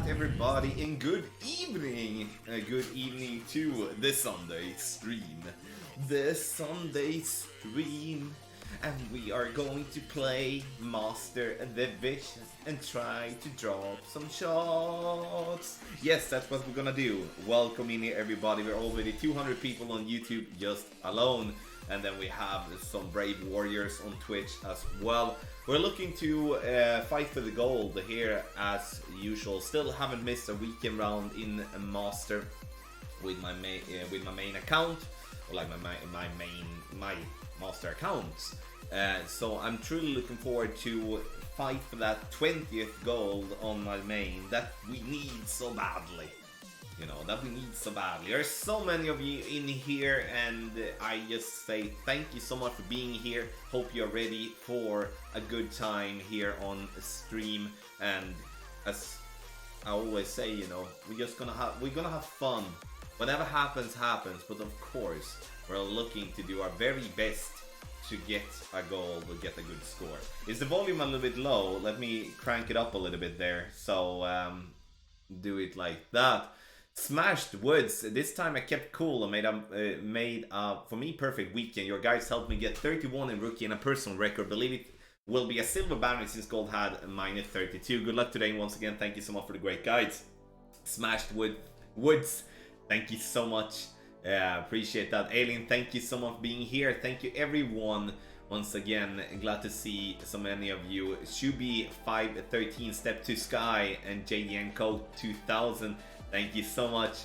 chat, everybody, and good evening. Good evening to the Sunday stream. The Sunday stream. And we are going to play Master the Vicious and try to drop some shots. Yes, that's what we're gonna do. Welcome in here, everybody. We're already 200 people on YouTube just alone. And then we have some brave warriors on Twitch as well. We're looking to fight for the gold here as usual. Still haven't missed a weekend round in a Master with my main account, or like my Master accounts. So I'm truly looking forward to fight for that 20th gold on my main that we need so badly. You know, that we need so badly. There's so many of you in here, and I just say thank you so much for being here. Hope you're ready for a good time here on stream. And as I always say, you know, we're gonna have fun. Whatever happens, happens. But of course, we're looking to do our very best to get a goal, to get a good score. Is the volume a little bit low? Let me crank it up a little bit there. So do it like that. Smashed Woods. This time I kept cool and made a for me perfect weekend. Your guys helped me get 31 in rookie and a personal record. Believe it will be a silver banner since gold had minus 32. Good luck today, and once again, thank you so much for the great guides. Smashed Woods. Thank you so much. Appreciate that. Alien, thank you so much for being here. Thank you everyone. Once again, glad to see so many of you. Shubi 513, Step to Sky, and JDN Code 2000. Thank you so much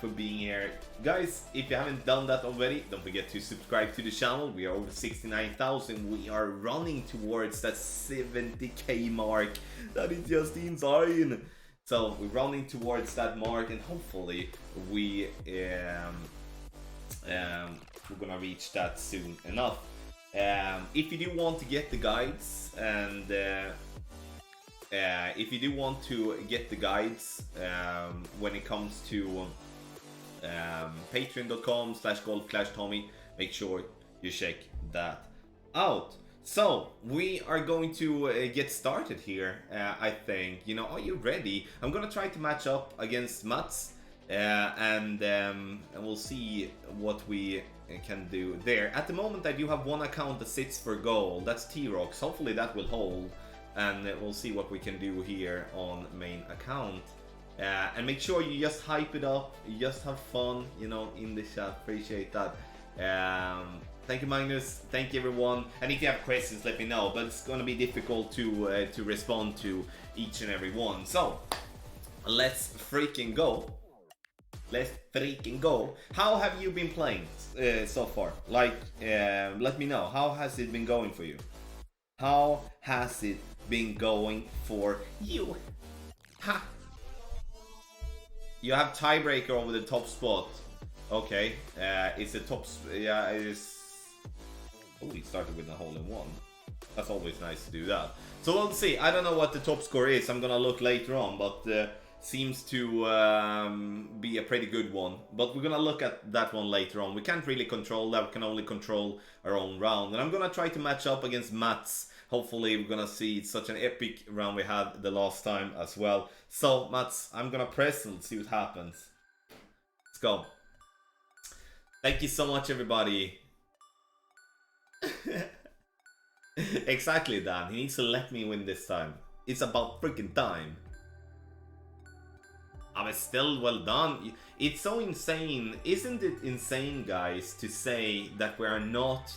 for being here. Guys, if you haven't done that already, don't forget to subscribe to the channel. We are over 69,000. We are running towards that 70k mark. That is just insane. So we're running towards that mark, and hopefully we're gonna reach that soon enough. If you do want to get the guides, and if you do want to get the guides when it comes to patreon.com/goldclashtommy, make sure you check that out. So we are going to get started here. I think, you know, are you ready? I'm gonna try to match up against Mats, and we'll see what we can do there. At the moment I do have one account that sits for gold. That's T-Rox. Hopefully that will hold, and we'll see what we can do here on main account. And make sure you just hype it up, you just have fun, you know, in the chat. Appreciate that. Thank you, Magnus. Thank you, everyone. And if you have questions, let me know. But it's gonna be difficult to respond to each and every one. So let's freaking go. Let's freaking go. How have you been playing so far? Like, let me know. How has it been going for you? How has it been going for you? Ha! You have tiebreaker over the top spot. Okay, it's a top. Yeah, it is. Oh, he started with a hole-in-one. That's always nice to do that. So we'll see. I don't know what the top score is. I'm gonna look later on, but seems to be a pretty good one. But we're gonna look at that one later on. We can't really control that. We can only control our own round. And I'm gonna try to match up against Mats. Hopefully we're gonna see such an epic round we had the last time as well. So Mats, I'm gonna press and see what happens. Let's go. Thank you so much, everybody. Exactly, Dan. He needs to let me win this time. It's about freaking time. I'm still well done. It's so insane. Isn't it insane, guys, to say that we're not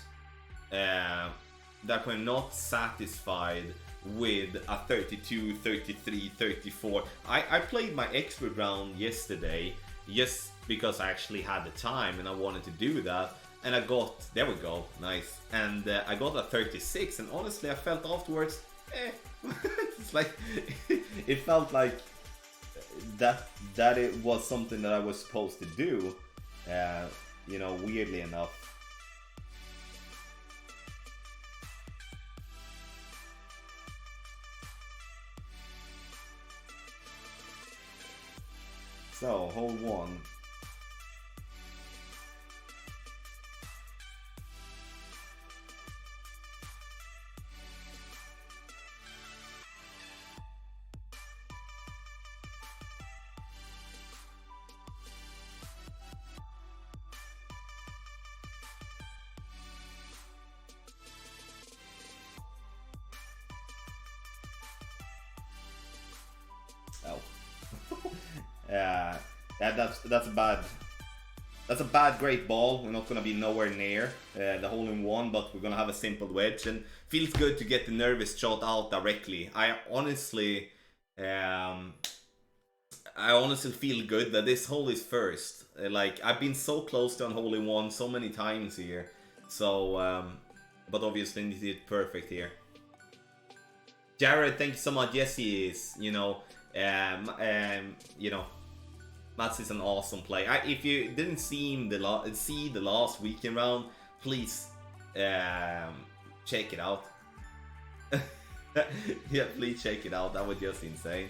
satisfied with a 32, 33, 34. I played my expert round yesterday just because I actually had the time and I wanted to do that. And I got, there we go, nice. And I got a 36, and honestly I felt afterwards, it's like, it felt like that it was something that I was supposed to do, you know, weirdly enough. So, hole one. That's a bad. That's a bad great ball. We're not gonna be nowhere near the hole-in-one, but we're gonna have a simple wedge, and feels good to get the nervous shot out directly. I honestly feel good that this hole is first. Like, I've been so close to a hole-in-one so many times here. So, but obviously he did perfect here. Jared, thank you so much. Yes, he is. You know, Mats is an awesome player. If you didn't see him the last weekend round, please check it out. Yeah, please check it out. That was just insane.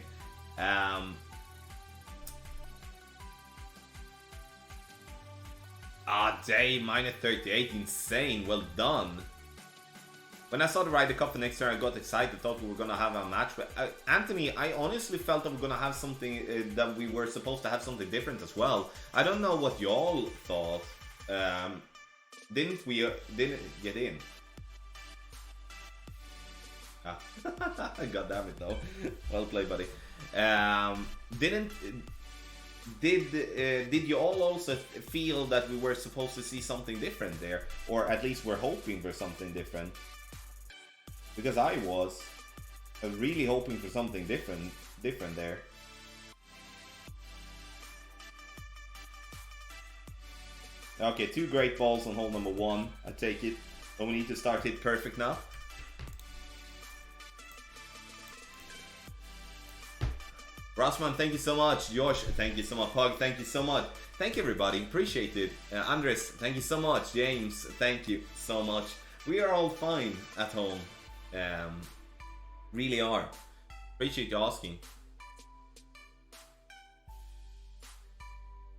Day minus 38, insane. Well done. When I saw the Ryder Cup the next year, I got excited. Thought we were gonna have a match. But Anthony, I honestly felt that we were gonna have something that we were supposed to have something different as well. I don't know what y'all thought. Didn't we? Didn't get in? God damn it, though. Well played, buddy. Did you all also feel that we were supposed to see something different there, or at least we're hoping for something different? Because I was really hoping for something different there. Okay, 2 great balls on hole number 1. I take it. So we need to start hit perfect now. Rossman, thank you so much. Josh, thank you so much. Pug, thank you so much. Thank you, everybody. Appreciate it. Andres, thank you so much. James, thank you so much. We are all fine at home. Really are. Appreciate you asking.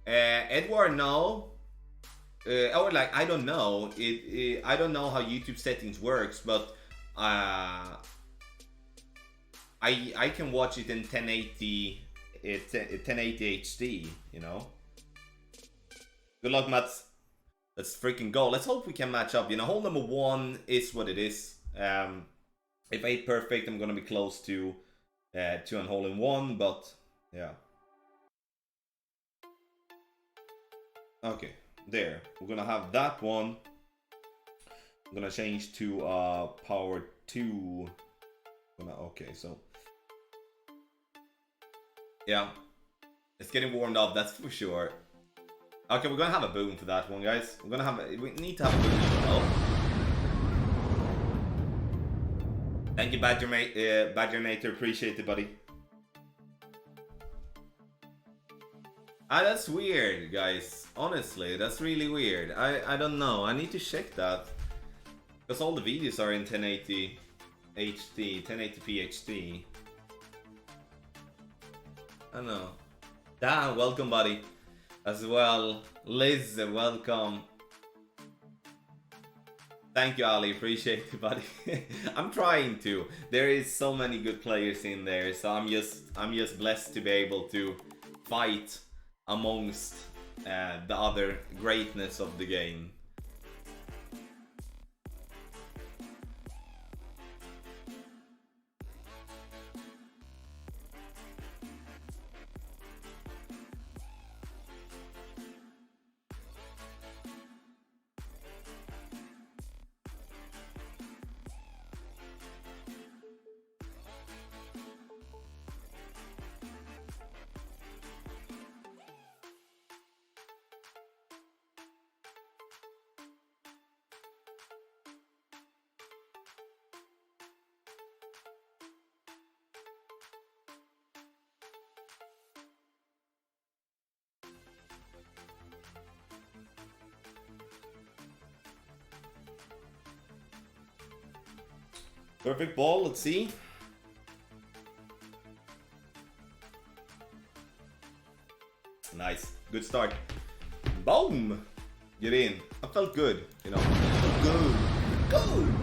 Edward, no. Or like, I don't know. I don't know how YouTube settings works, but I can watch it in 1080 HD, you know. Good luck, Mats. Let's freaking go. Let's hope we can match up. You know, hole number 1 is what it is. If I hit perfect, I'm gonna be close to an hole-in-one, but yeah. Okay, there. We're gonna have that one. I'm gonna change to power 2. Okay, so yeah, it's getting warmed up, that's for sure. Okay, we're gonna have a boom for that one, guys. We need to have a boom. Oh. Thank you, Badgermator. Appreciate it, buddy. That's weird, guys. Honestly, that's really weird. I don't know. I need to check that. Because all the videos are in 1080 HD, 1080p HD. I don't know. Dan, welcome, buddy. As well. Liz, welcome. Thank you, Ali. Appreciate it, buddy. I'm trying to. There is so many good players in there, so I'm just blessed to be able to fight amongst the other greatness of the game. Perfect ball, let's see. Nice, good start. Boom! Get in. I felt good, you know. Good. Good!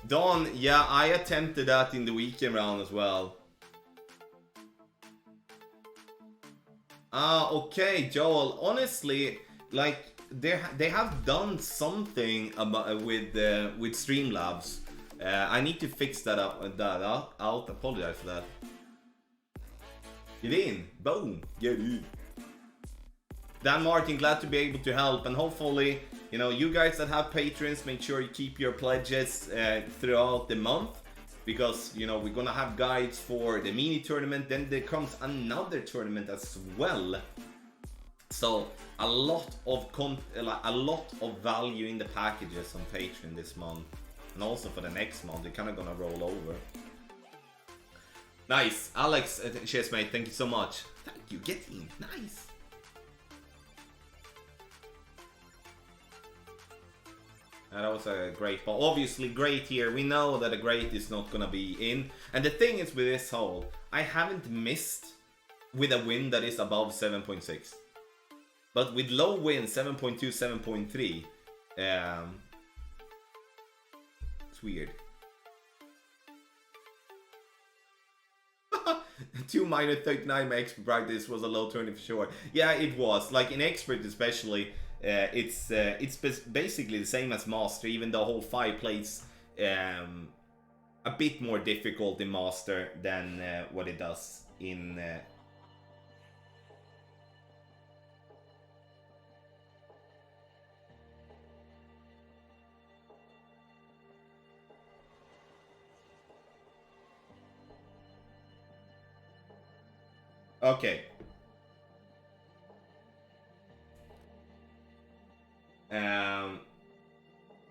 Don, yeah, I attempted that in the weekend round as well. Okay, Joel. Honestly, like, they have done something about with Streamlabs I need to fix that up. I'll apologize for that. Get in. Boom. Get in. Dan Martin, glad to be able to help. And hopefully, you know, you guys that have patrons, make sure you keep your pledges throughout the month. Because, you know, we're gonna have guides for the mini tournament. Then there comes another tournament as well. So a lot of value in the packages on Patreon this month. And also for the next month, they're kind of gonna roll over. Nice. Alex, cheers mate, thank you so much. Thank you, get in. Nice. That was a great ball. Obviously great here. We know that a great is not gonna be in. And the thing is with this hole, I haven't missed with a win that is above 7.6. But with low win, 7.2, 7.3, it's weird. 2 minus 39 my expert practice was a low 20 for sure. Yeah, it was. Like in expert especially, it's basically the same as master, even though whole 5 plays a bit more difficult in master than what it does in okay.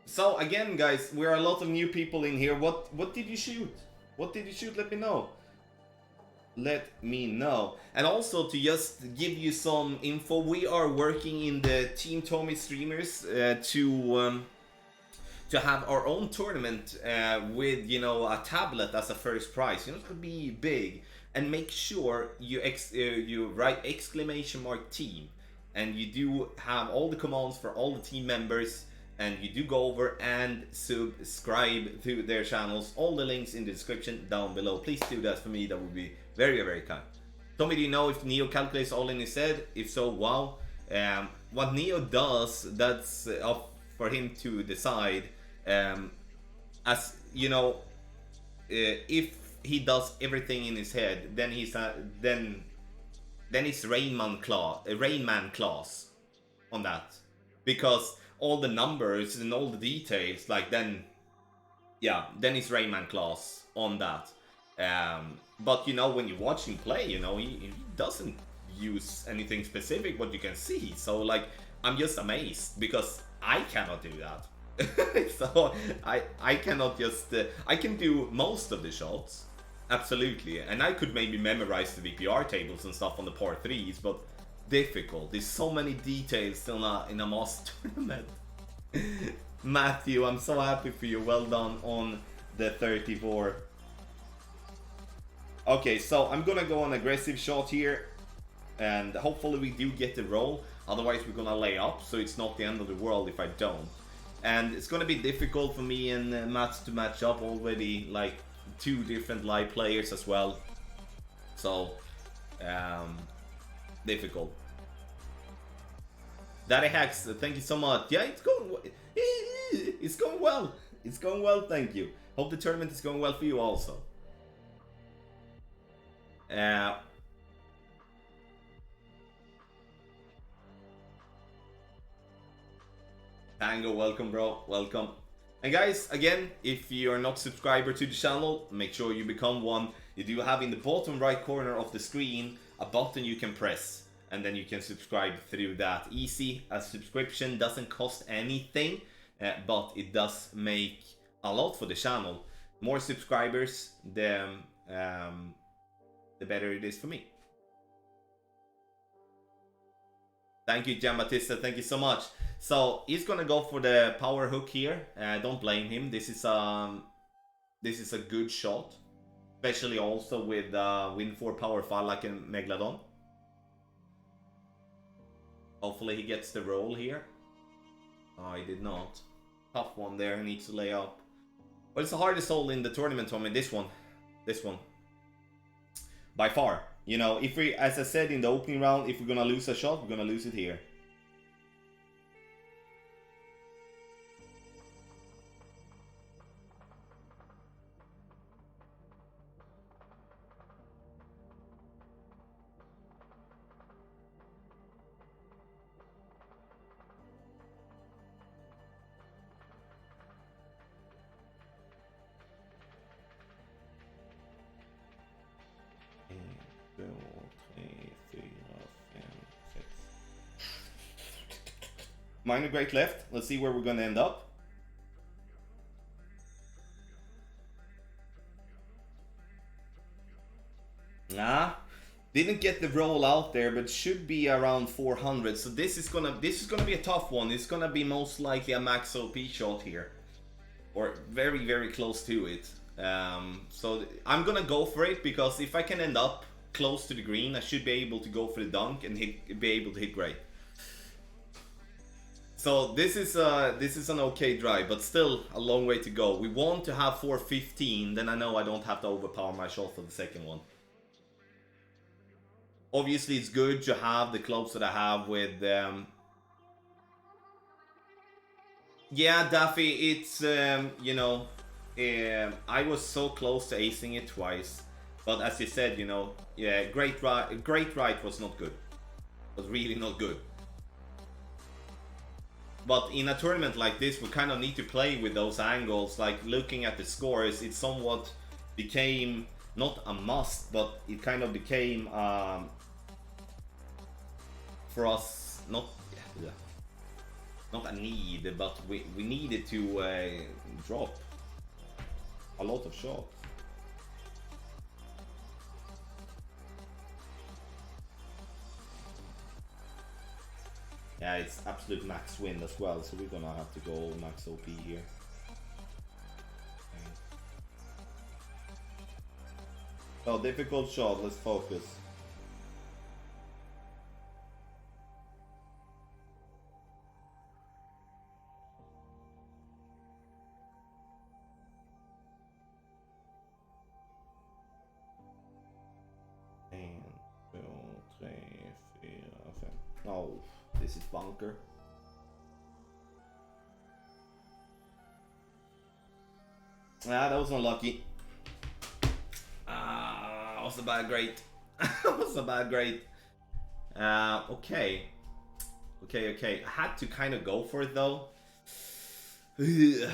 So again, guys, we're a lot of new people in here. What did you shoot? What did you shoot? Let me know. Let me know. And also to just give you some info, we are working in the Team Tommy streamers to have our own tournament with, you know, a tablet as a first prize. You know, it could be big. And make sure you write !team, and you do have all the commands for all the team members, and you do go over and subscribe to their channels. All the links in the description down below. Please do that for me. That would be very, very kind. Tommy, do you know if Neo calculates all in his head? If so, wow. What Neo does, that's up for him to decide. As you know, if he does everything in his head, then he's then it's Rain Man class on that, because all the numbers and all the details, like then it's Rain Man class on that. But you know, when you watch him play, you know, he doesn't use anything specific what you can see. So like, I'm just amazed because I cannot do that. So I cannot just I can do most of the shots. Absolutely, and I could maybe memorize the VPR tables and stuff on the par 3s, but difficult. There's so many details in a master tournament. Matthew, I'm so happy for you. Well done on the 34. Okay, so I'm gonna go on aggressive shot here, and hopefully we do get the roll. Otherwise, we're gonna lay up, so it's not the end of the world if I don't. And it's gonna be difficult for me and Mats to match up already, like 2 different live players as well, so difficult. Daddy Hacks, thank you so much. Yeah, it's going well. It's going well, thank you. Hope the tournament is going well for you also. Tango, welcome bro, welcome. And guys, again, if you are not subscriber to the channel, make sure you become one. You do have in the bottom right corner of the screen a button you can press, and then you can subscribe through that. Easy, a subscription doesn't cost anything, but it does make a lot for the channel. More subscribers, the better it is for me. Thank you, Giambattista, thank you so much. So he's gonna go for the power hook here. Don't blame him. This is a good shot, especially also with Win 4 power 5 like a Megalodon. Hopefully he gets the roll here. Oh, he did not. Tough one there. He needs to lay up. But it's the hardest hole in the tournament, Tommy. This one, by far. You know, if we, as I said in the opening round, if we're gonna lose a shot, we're gonna lose it here. Minor great left. Let's see where we're gonna end up. Nah, didn't get the roll out there, but should be around 400. So this is gonna be a tough one. It's gonna be most likely a max OP shot here, or very very close to it. So I'm gonna go for it because if I can end up close to the green, I should be able to go for the dunk and be able to hit great. So this is an okay drive, but still a long way to go. We want to have 415, then I know I don't have to overpower my shot for the second one. Obviously, it's good to have the clubs that I have with yeah, Daffy, it's you know, I was so close to acing it twice, but as you said, you know, yeah, great right was not good. Was really not good. But in a tournament like this, we kind of need to play with those angles. Like looking at the scores, it somewhat became not a must, but it kind of became for us not a need, but we needed to drop a lot of shots. Yeah, it's absolute max win as well, so we're gonna have to go max OP here. Okay. So difficult shot, let's focus. Oh, this is bunker. Ah, that was unlucky. Ah, was a bad grade. Was a bad grade. Okay. Okay. I had to kind of go for it though. Yeah,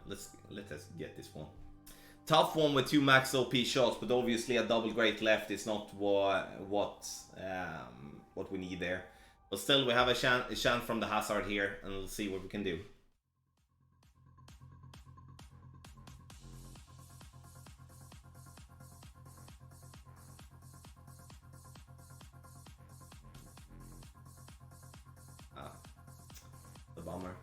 let us get this one. Tough one with 2 max OP shots, but obviously a double great left is not what we need there. But still, we have a chance from the hazard here, and we'll see what we can do. Ah, the bummer.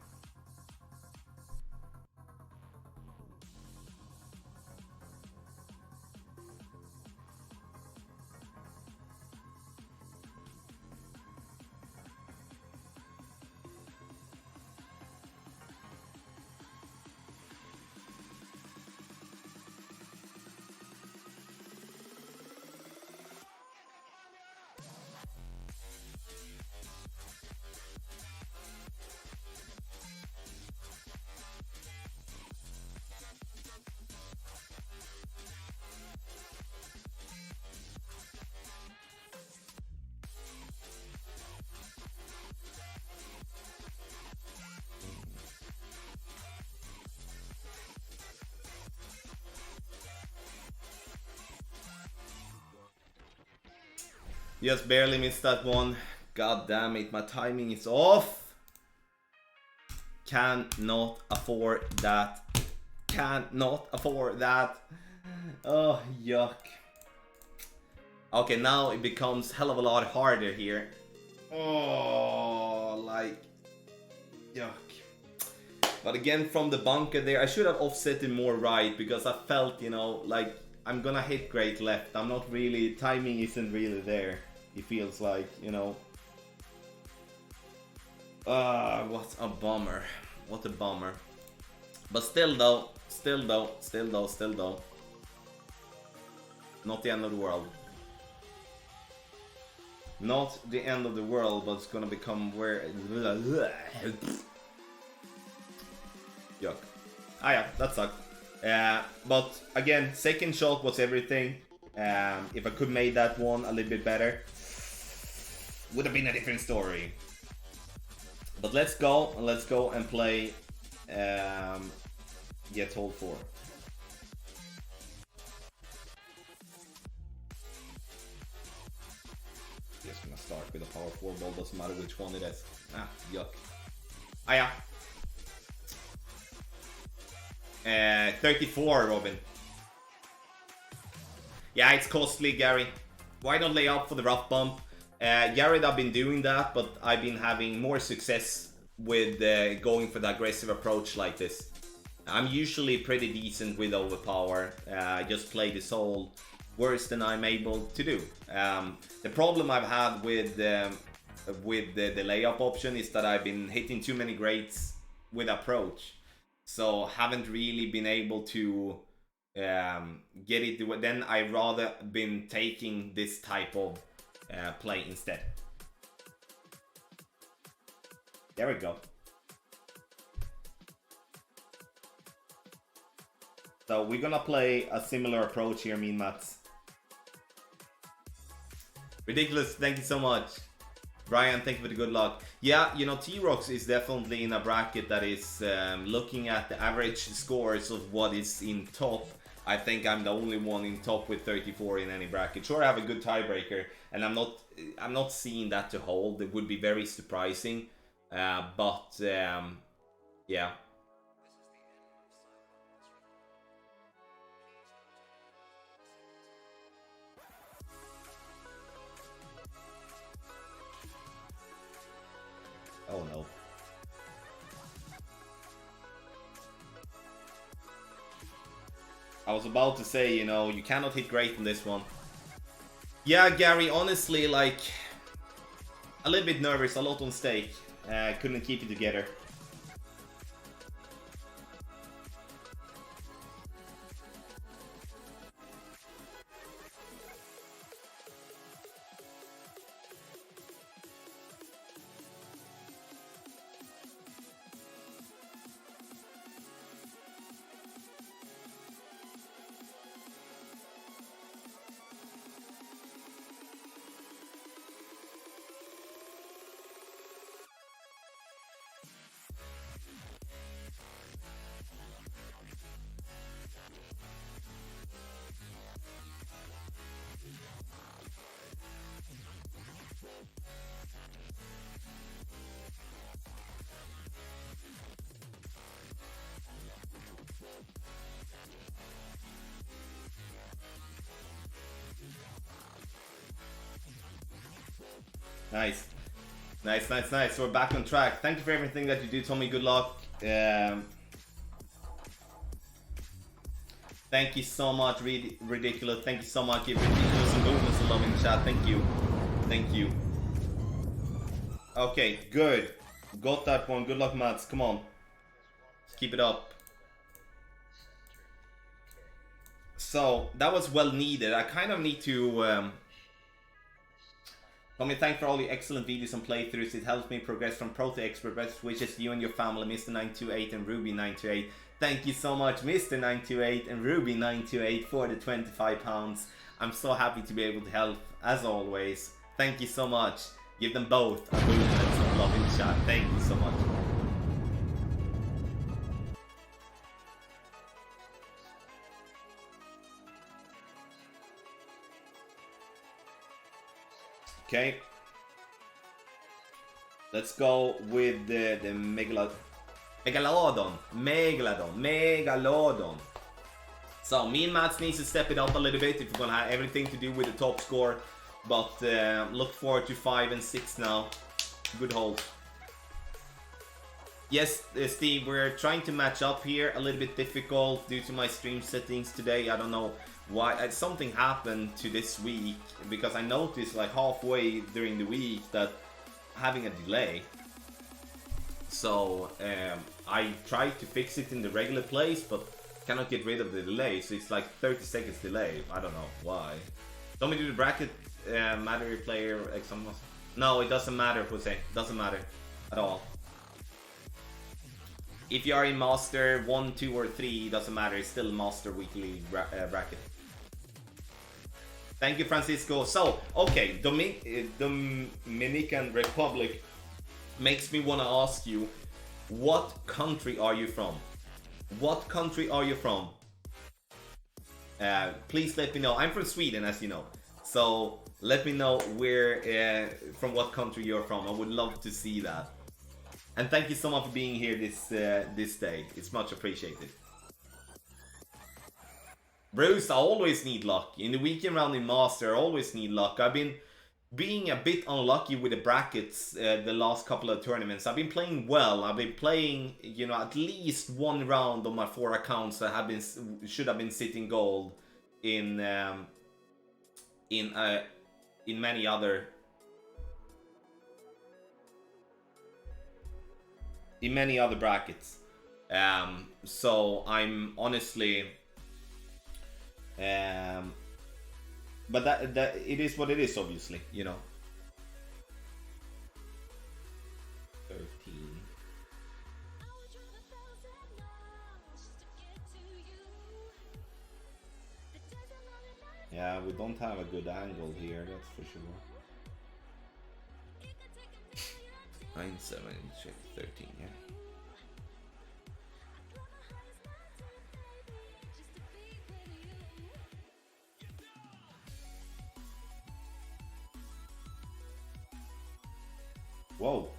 Just barely missed that one. God damn it, my timing is off. Cannot afford that. Cannot afford that. Oh, yuck. Okay, now it becomes hell of a lot harder here. Oh, like, yuck. But again, from the bunker there, I should have offset it more right, because I felt, you know, like I'm gonna hit great left. I'm not really, timing isn't really there. It feels like, you know. What a bummer. What a bummer. But still though. Not the end of the world. Not the end of the world, but it's gonna become where. Yuck. Ah yeah, that sucked. But again, second shot was everything. If I could made that one a little bit better, would have been a different story. But let's go and play Get Hold 4. Just gonna start with a power 4 ball, doesn't matter which one it is. Ah, yuck. Ah, yeah. 34, Robin. Yeah, it's costly, Gary. Why don't lay up for the rough bump? Jared, I've been doing that, but I've been having more success with going for the aggressive approach like this. I'm usually pretty decent with overpower. I just play the soul worse than I'm able to do. The problem I've had with the layup option is that I've been hitting too many greats with approach, so haven't really been able to get it. Then I'd rather been taking this type of play instead. There we go. So we're gonna play a similar approach here, me and Mats. Ridiculous, thank you so much. Brian, thank you for the good luck. Yeah, you know, T-Rox is definitely in a bracket that is looking at the average scores of what is in top. I think I'm the only one in top with 34 in any bracket. Sure, I have a good tiebreaker, and I'm not seeing that to hold. It would be very surprising, but yeah. Oh no. I was about to say, you know, you cannot hit great in this one. Yeah, Gary, honestly, like, a little bit nervous, a lot on stake. Couldn't keep it together. Nice. Nice, nice, nice. So we're back on track. Thank you for everything that you do, Tommy. Good luck. Thank you so much, Ridiculous. Thank you so much. You've been doing some movements and love in the chat. Thank you. Thank you. Okay, good. Got that one. Good luck, Mats. Come on. Keep it up. So, that was well needed. I kind of need to... Tommy, thanks for all the excellent videos and playthroughs. It helps me progress from pro to expert. Best wishes to you and your family, Mr. 928 and Ruby928. Thank you so much, Mr. 928 and Ruby928 for the £25. I'm so happy to be able to help, as always. Thank you so much. Give them both a boom and some love in the chat. Thank you so much. Okay, let's go with the Megalodon. So me and Mats needs to step it up a little bit if we're gonna have everything to do with the top score. But look forward to 5 and 6 now. Good hold. Yes, Steve, we're trying to match up here. A little bit difficult due to my stream settings today. I don't know why. Something happened to this week, because I noticed like halfway during the week that having a delay. So I tried to fix it in the regular place, but cannot get rid of the delay. So it's like 30 seconds delay. I don't know why. Don't we do the bracket matter player example? No, it doesn't matter, Jose. Doesn't matter at all. If you are in Master 1, 2 or 3, it doesn't matter. It's still Master Weekly bracket. Thank you, Francisco. So, okay, Dominican Republic makes me want to ask you, what country are you from? What country are you from? Please let me know. I'm from Sweden, as you know. So let me know where, from what country you're from. I would love to see that. And thank you so much for being here this day. It's much appreciated. Bruce, I always need luck. In the weekend round in Master, I always need luck. I've been being a bit unlucky with the brackets the last couple of tournaments. I've been playing well. I've been playing, you know, at least one round on my 4 accounts that have been should have been sitting gold in many other brackets. So I'm honestly, but that it is what it is, obviously, you know. 13. Yeah, we don't have a good angle here, that's for sure. 9, 7, check 13, yeah. Whoa.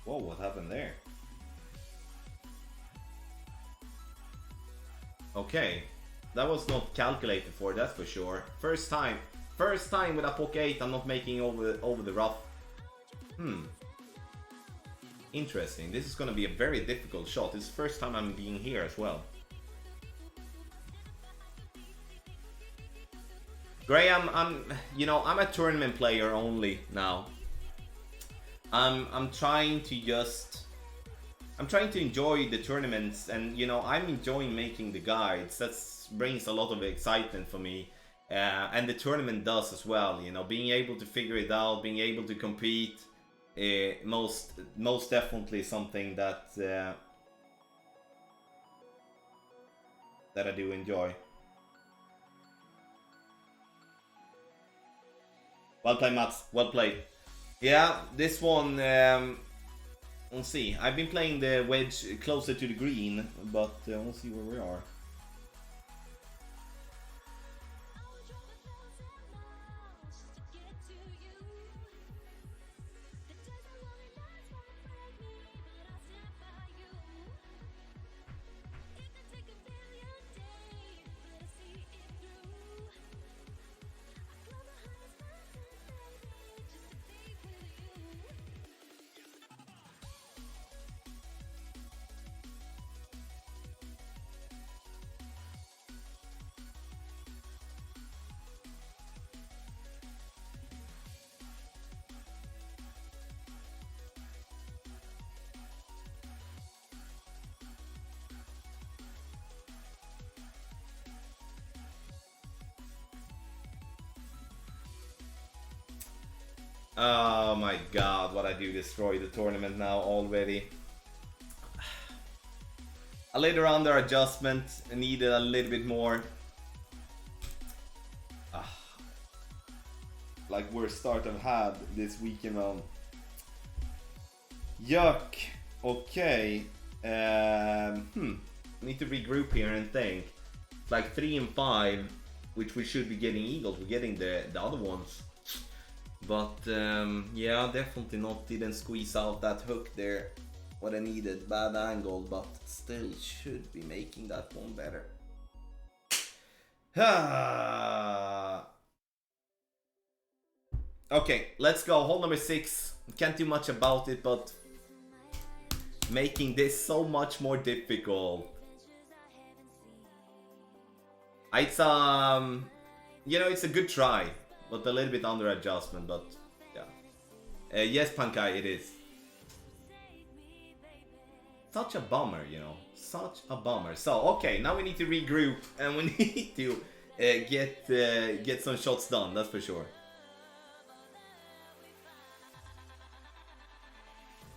Whoa, what happened there? Okay, that was not calculated for, that's for sure. First time with a poke 8 I'm not making over the rough. Interesting, this is gonna be a very difficult shot. This is the first time I'm being here as well. Graham, I'm a tournament player only now. I'm trying to enjoy the tournaments, and you know, I'm enjoying making the guides. That brings a lot of excitement for me, and the tournament does as well. You know, being able to figure it out, being able to compete, most definitely something that I do enjoy. Well played, Mats. Well played. Yeah, this one, we'll see. I've been playing the wedge closer to the green, but we'll see where we are. Oh my god, what I do destroy the tournament now already. A later under adjustment, needed a little bit more. Like worst start I've had this weekend round. Yuck. Okay. Need to regroup here and think. It's like 3 and 5, which we should be getting eagles. We're getting the other ones. But yeah, definitely not, didn't squeeze out that hook there. What I needed, bad angle, but still should be making that one better. Okay, let's go. Hole number 6. Can't do much about it, but making this so much more difficult. It's you know, it's a good try, but a little bit under adjustment, but yeah. Yes, Pankai, it is. Such a bummer, you know. Such a bummer. So, okay, now we need to regroup and we need to get some shots done, that's for sure.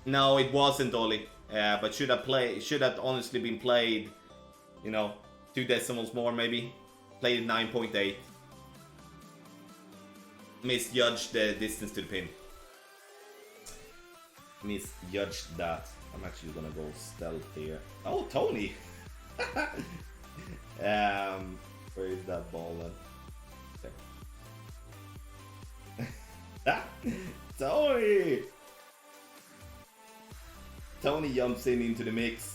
No, it wasn't Ollie. But should have honestly been played, you know, 2 decimals more maybe. Played 9.8. Misjudged the distance to the pin. Misjudged that. I'm actually gonna go stealth here. Oh, Tony! Where is that ball then? Tony! Tony jumps into the mix.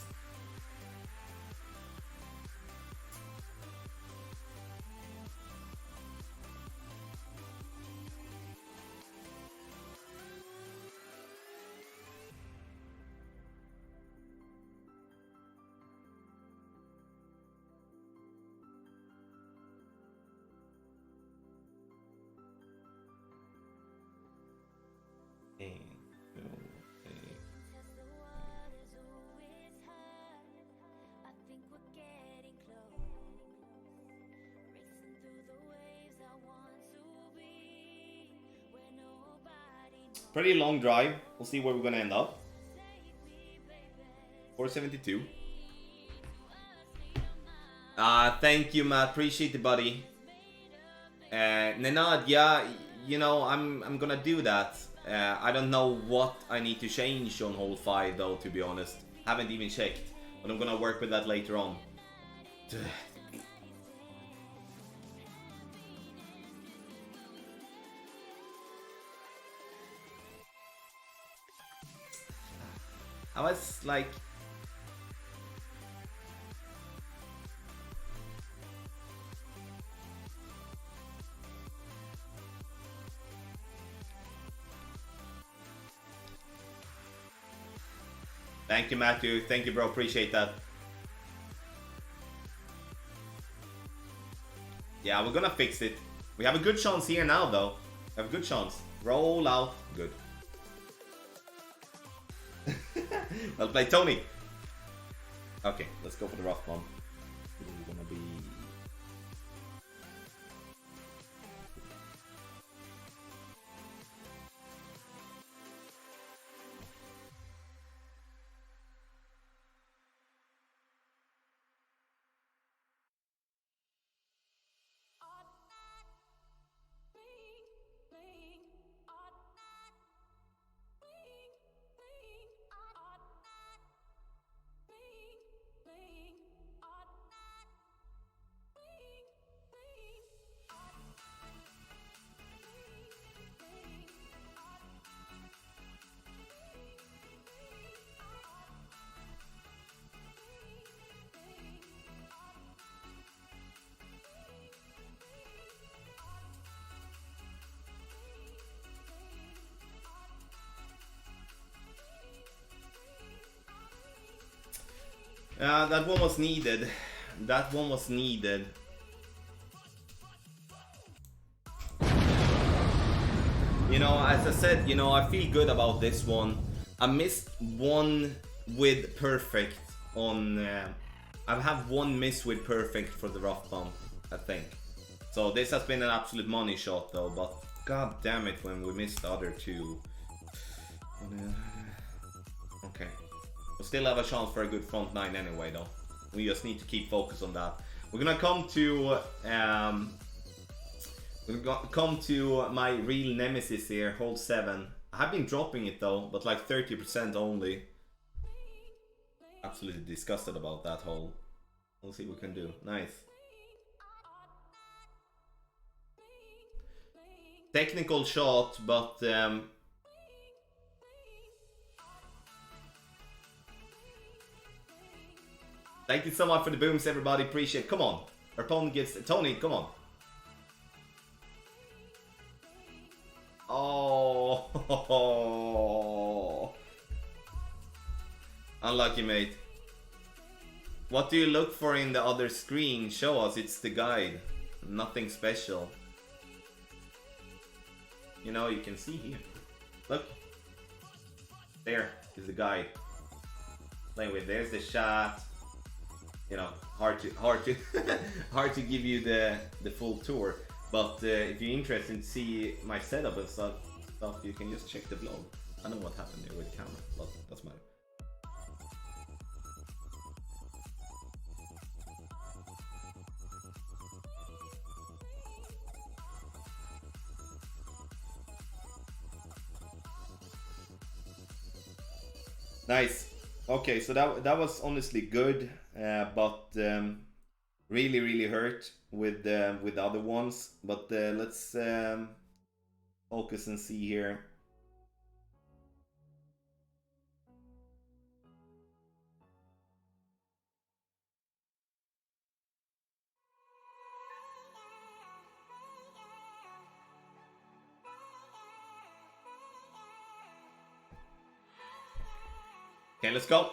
Pretty long drive. We'll see where we're gonna end up. 472. Thank you, Matt. Appreciate it, buddy. Nenad, yeah, you know, I'm gonna do that. I don't know what I need to change on hole 5 though, to be honest. Haven't even checked, but I'm gonna work with that later on. I was like... Thank you, Matthew. Thank you, bro. Appreciate that. Yeah, we're gonna fix it. We have a good chance here now, though. We have a good chance. Roll out. Good. Well played, Tony. Okay, let's go for the rough one. This is gonna be... that one was needed. That one was needed. You know, as I said, you know, I feel good about this one. I missed one with perfect on... I have one miss with perfect for the rough bump, I think. So this has been an absolute money shot though, but god damn it when we missed the other two. Okay. We'll still have a chance for a good front nine anyway though. We just need to keep focus on that. We're gonna come to my real nemesis here, hole 7. I have been dropping it though, but like 30% only. Absolutely disgusted about that hole. We'll see what we can do. Nice. Technical shot, but thank you so much for the booms, everybody. Appreciate it. Come on. Our opponent gets... Tony, come on. Oh. Unlucky, mate. What do you look for in the other screen? Show us. It's the guide. Nothing special. You know, you can see here. Look. There is the guide. Playing with. There's the shot. You know, hard to hard to give you the full tour. But if you're interested to see my setup and stuff, you can just check the vlog. I know what happened there with the camera, but doesn't matter. Nice. Okay, so that was honestly good, but really hurt with the other ones. But let's focus and see here. Okay, let's go.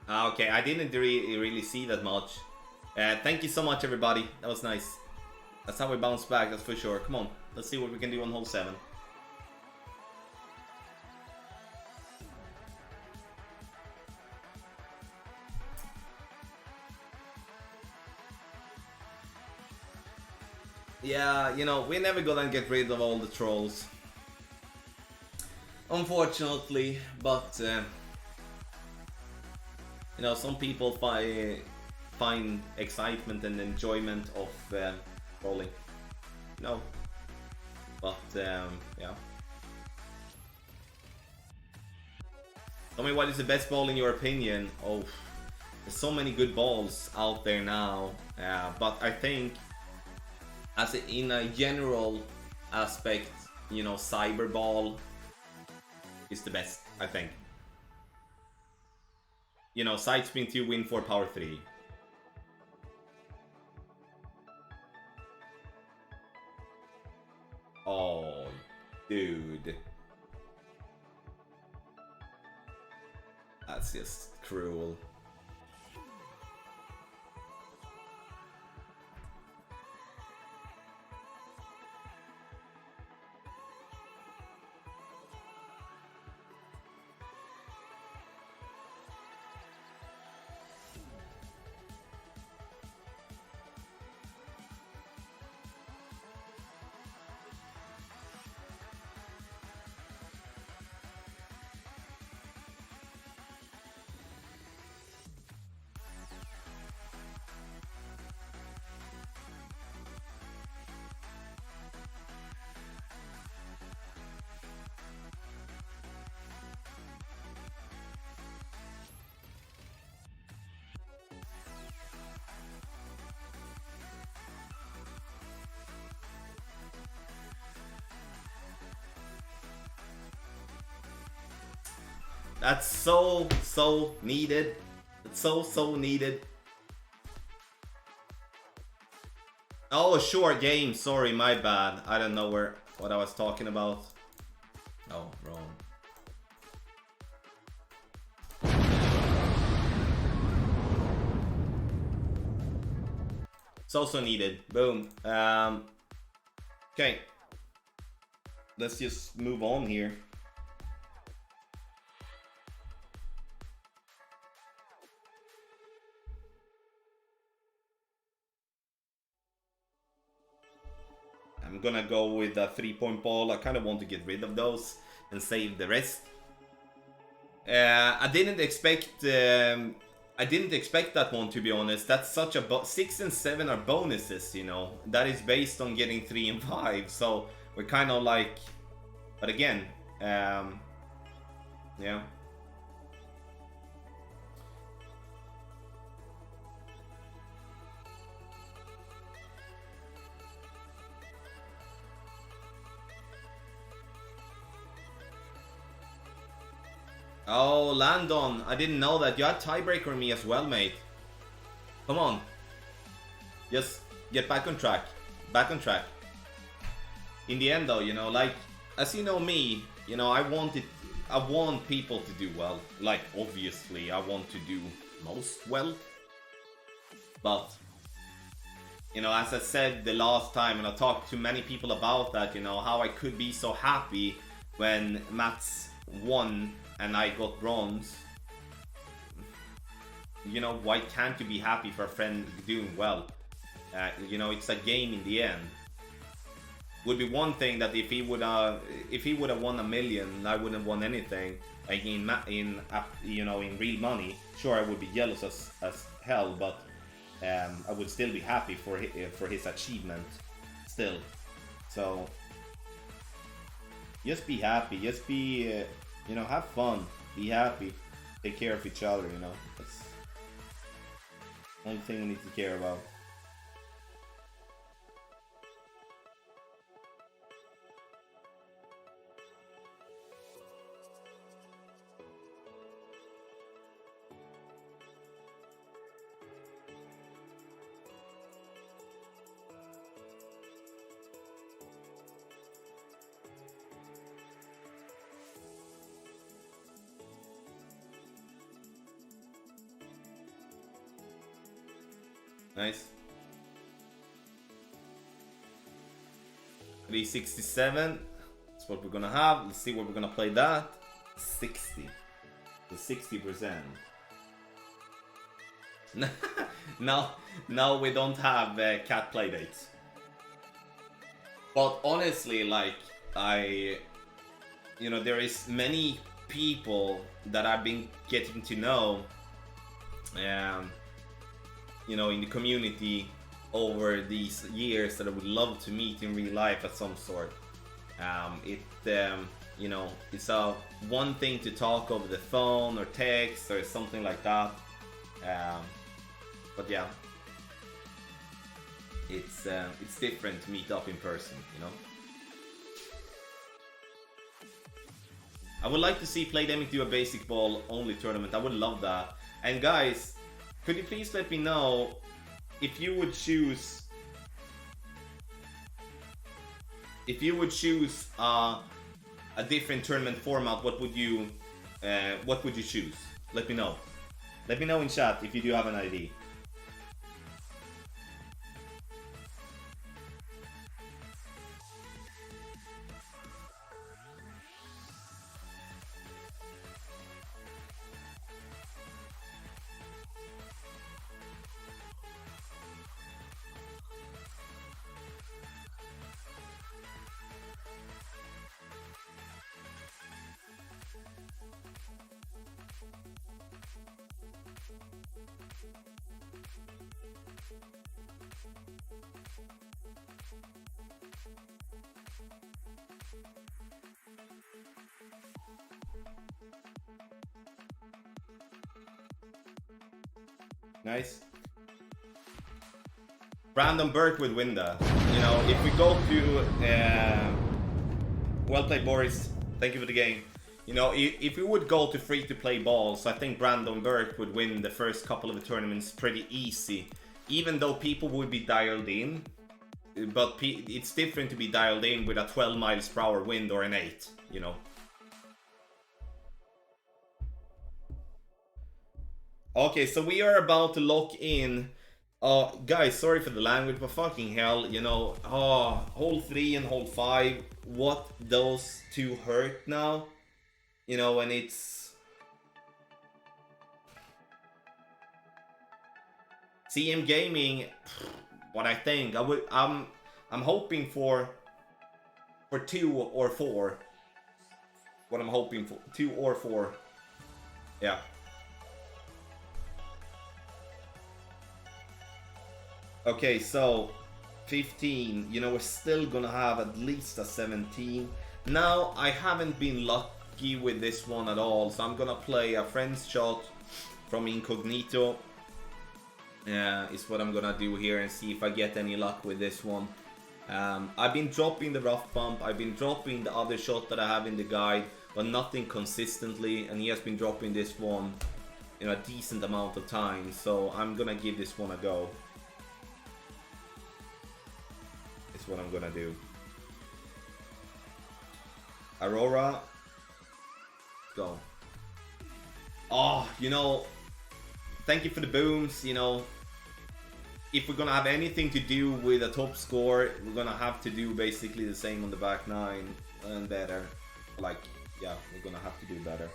Okay, I didn't really see that much. Thank you so much, everybody. That was nice. That's how we bounce back, that's for sure. Come on, let's see what we can do on hole 7. Yeah, you know, we're never gonna get rid of all the trolls. Unfortunately, but you know, some people find excitement and enjoyment of trolling. You know, but yeah. Tell me, what is the best ball in your opinion? Oh, there's so many good balls out there now, but I think in a general aspect, you know, cyber ball is the best, I think. You know, side spin 2, win 4, power 3. Oh, dude. That's just cruel. That's so needed. It's so needed. Oh, short game. Sorry, my bad. I don't know what I was talking about. Oh, wrong. So needed. Boom. Okay. Let's just move on here. I'm gonna go with a 3-point ball. I kind of want to get rid of those and save the rest. I didn't expect that one, to be honest. That's such a 6 and 7 are bonuses, you know. That is based on getting 3 and 5, so we're kind of like. But again, yeah. Oh, Landon, I didn't know that. You had tiebreaker on me as well, mate. Come on. Just get back on track. Back on track. In the end, though, you know, like, as you know me, you know, I want people to do well. Like, obviously, I want to do most well. But, you know, as I said the last time, and I talked to many people about that, you know, how I could be so happy when Mats won and I got bronze. You know, why can't you be happy for a friend doing well? You know, it's a game in the end. Would be one thing that if he would have won $1 million, I wouldn't have won anything. Like in you know, in real money, sure, I would be jealous as hell, but I would still be happy for his achievement still. So Just be happy. Just be, you know, have fun. Be happy. Take care of each other, you know. That's the only thing we need to care about. Nice. 367. That's what we're gonna have. Let's see what we're gonna play that. 60. The 60%. Now we don't have cat playdates. But honestly, like, you know, there is many people that I've been getting to know, you know, in the community over these years that I would love to meet in real life at some sort. You know, it's one thing to talk over the phone or text or something like that. But yeah, it's different to meet up in person, you know. I would like to see Playdemic do a basic ball only tournament. I would love that. And guys, could you please let me know if you would choose a different tournament format? What would you choose? Let me know. Let me know in chat if you do have an idea. Nice. Brandon Burke would win that. You know, if we go to well played, Boris. Thank you for the game. You know, if we would go to free-to-play balls, I think Brandon Burke would win the first couple of the tournaments pretty easy. Even though people would be dialed in, but it's different to be dialed in with a 12 miles per hour wind or an 8. You know. Okay, so we are about to lock in. Guys, sorry for the language, but fucking hell, you know, hole 3 and hole 5, what those two hurt now, you know, and it's CM Gaming. What I think, I'm hoping for 2 or 4. What I'm hoping for, 2 or 4, yeah. Okay, so 15, you know, we're still gonna have at least a 17. Now, I haven't been lucky with this one at all, so I'm gonna play a friend's shot from Incognito. Is what I'm gonna do here and see if I get any luck with this one. I've been dropping the rough bump, I've been dropping the other shot that I have in the guide, but nothing consistently, and he has been dropping this one in a decent amount of time, so I'm gonna give this one a go. What I'm gonna do. Aurora, go. Oh, you know, thank you for the booms. You know, if we're gonna have anything to do with a top score, we're gonna have to do basically the same on the back 9 and better. Like, yeah, we're gonna have to do better.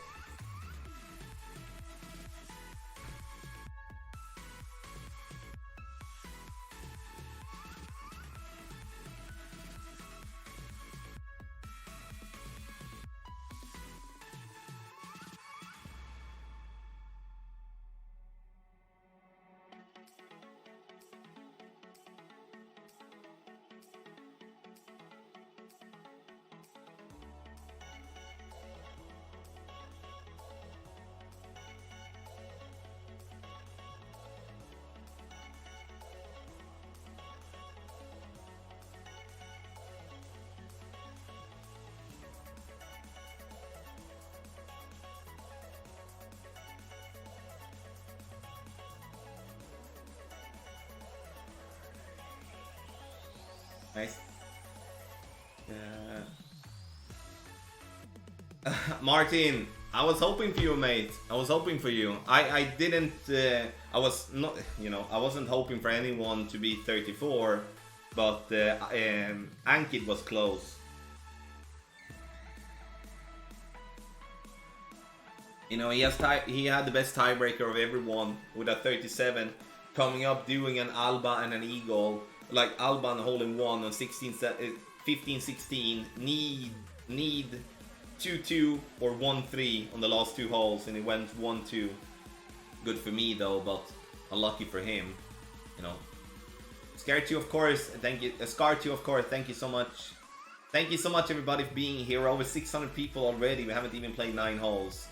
Nice. Martin, I was hoping for you, mate. I was hoping for you. I didn't. I was not. You know, I wasn't hoping for anyone to be 34, but Ankit was close. You know, he had the best tiebreaker of everyone with a 37, coming up doing an Alba and an Eagle, like Alba and hole in one on 15-16. Need 2-2 or 1-3 on the last two holes, and it went 1-2. Good for me though, but unlucky for him. You know, Scar2 of course. Thank you, Scar2 of course. Thank you so much. Thank you so much everybody for being here. We're over 600 people already. We haven't even played 9 holes.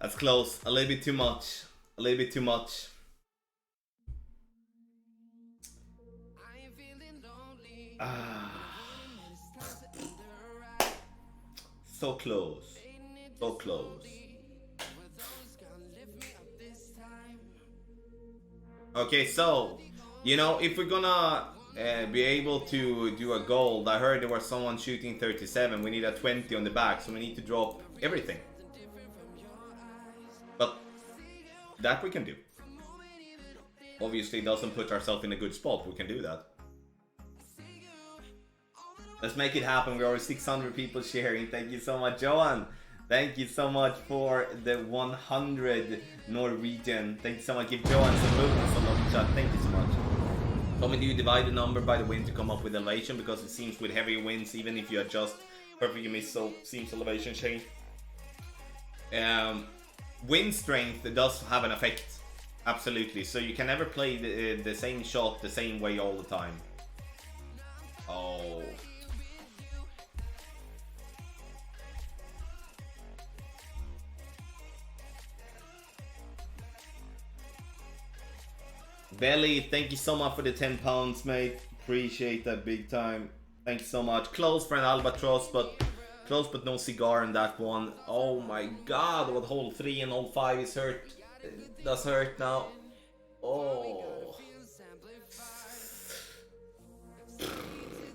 That's close. A little bit too much. A little bit too much. So close. So close. Okay, so, you know, if we're gonna be able to do a gold, I heard there was someone shooting 37. We need a 20 on the back, so we need to drop everything. But that we can do. Obviously, it doesn't put ourselves in a good spot. We can do that. Let's make it happen. We're over 600 people sharing. Thank you so much, Johan. Thank you so much for the 100 Norwegian. Thank you so much. Give Johan some movements on the chat. Thank you so much. Tommy, do you divide the number by the wind to come up with elevation? Because it seems with heavier winds, even if you adjust perfectly miss, so seems elevation change. Wind strength does have an effect, absolutely. So you can never play the same shot the same way all the time. Oh. Belly, thank you so much for the 10 pounds, mate. Appreciate that big time. Thank you so much. Close for an albatross, but close but no cigar in that one. Oh my god, what hole 3 and hole 5 is hurt. It does hurt now. Oh.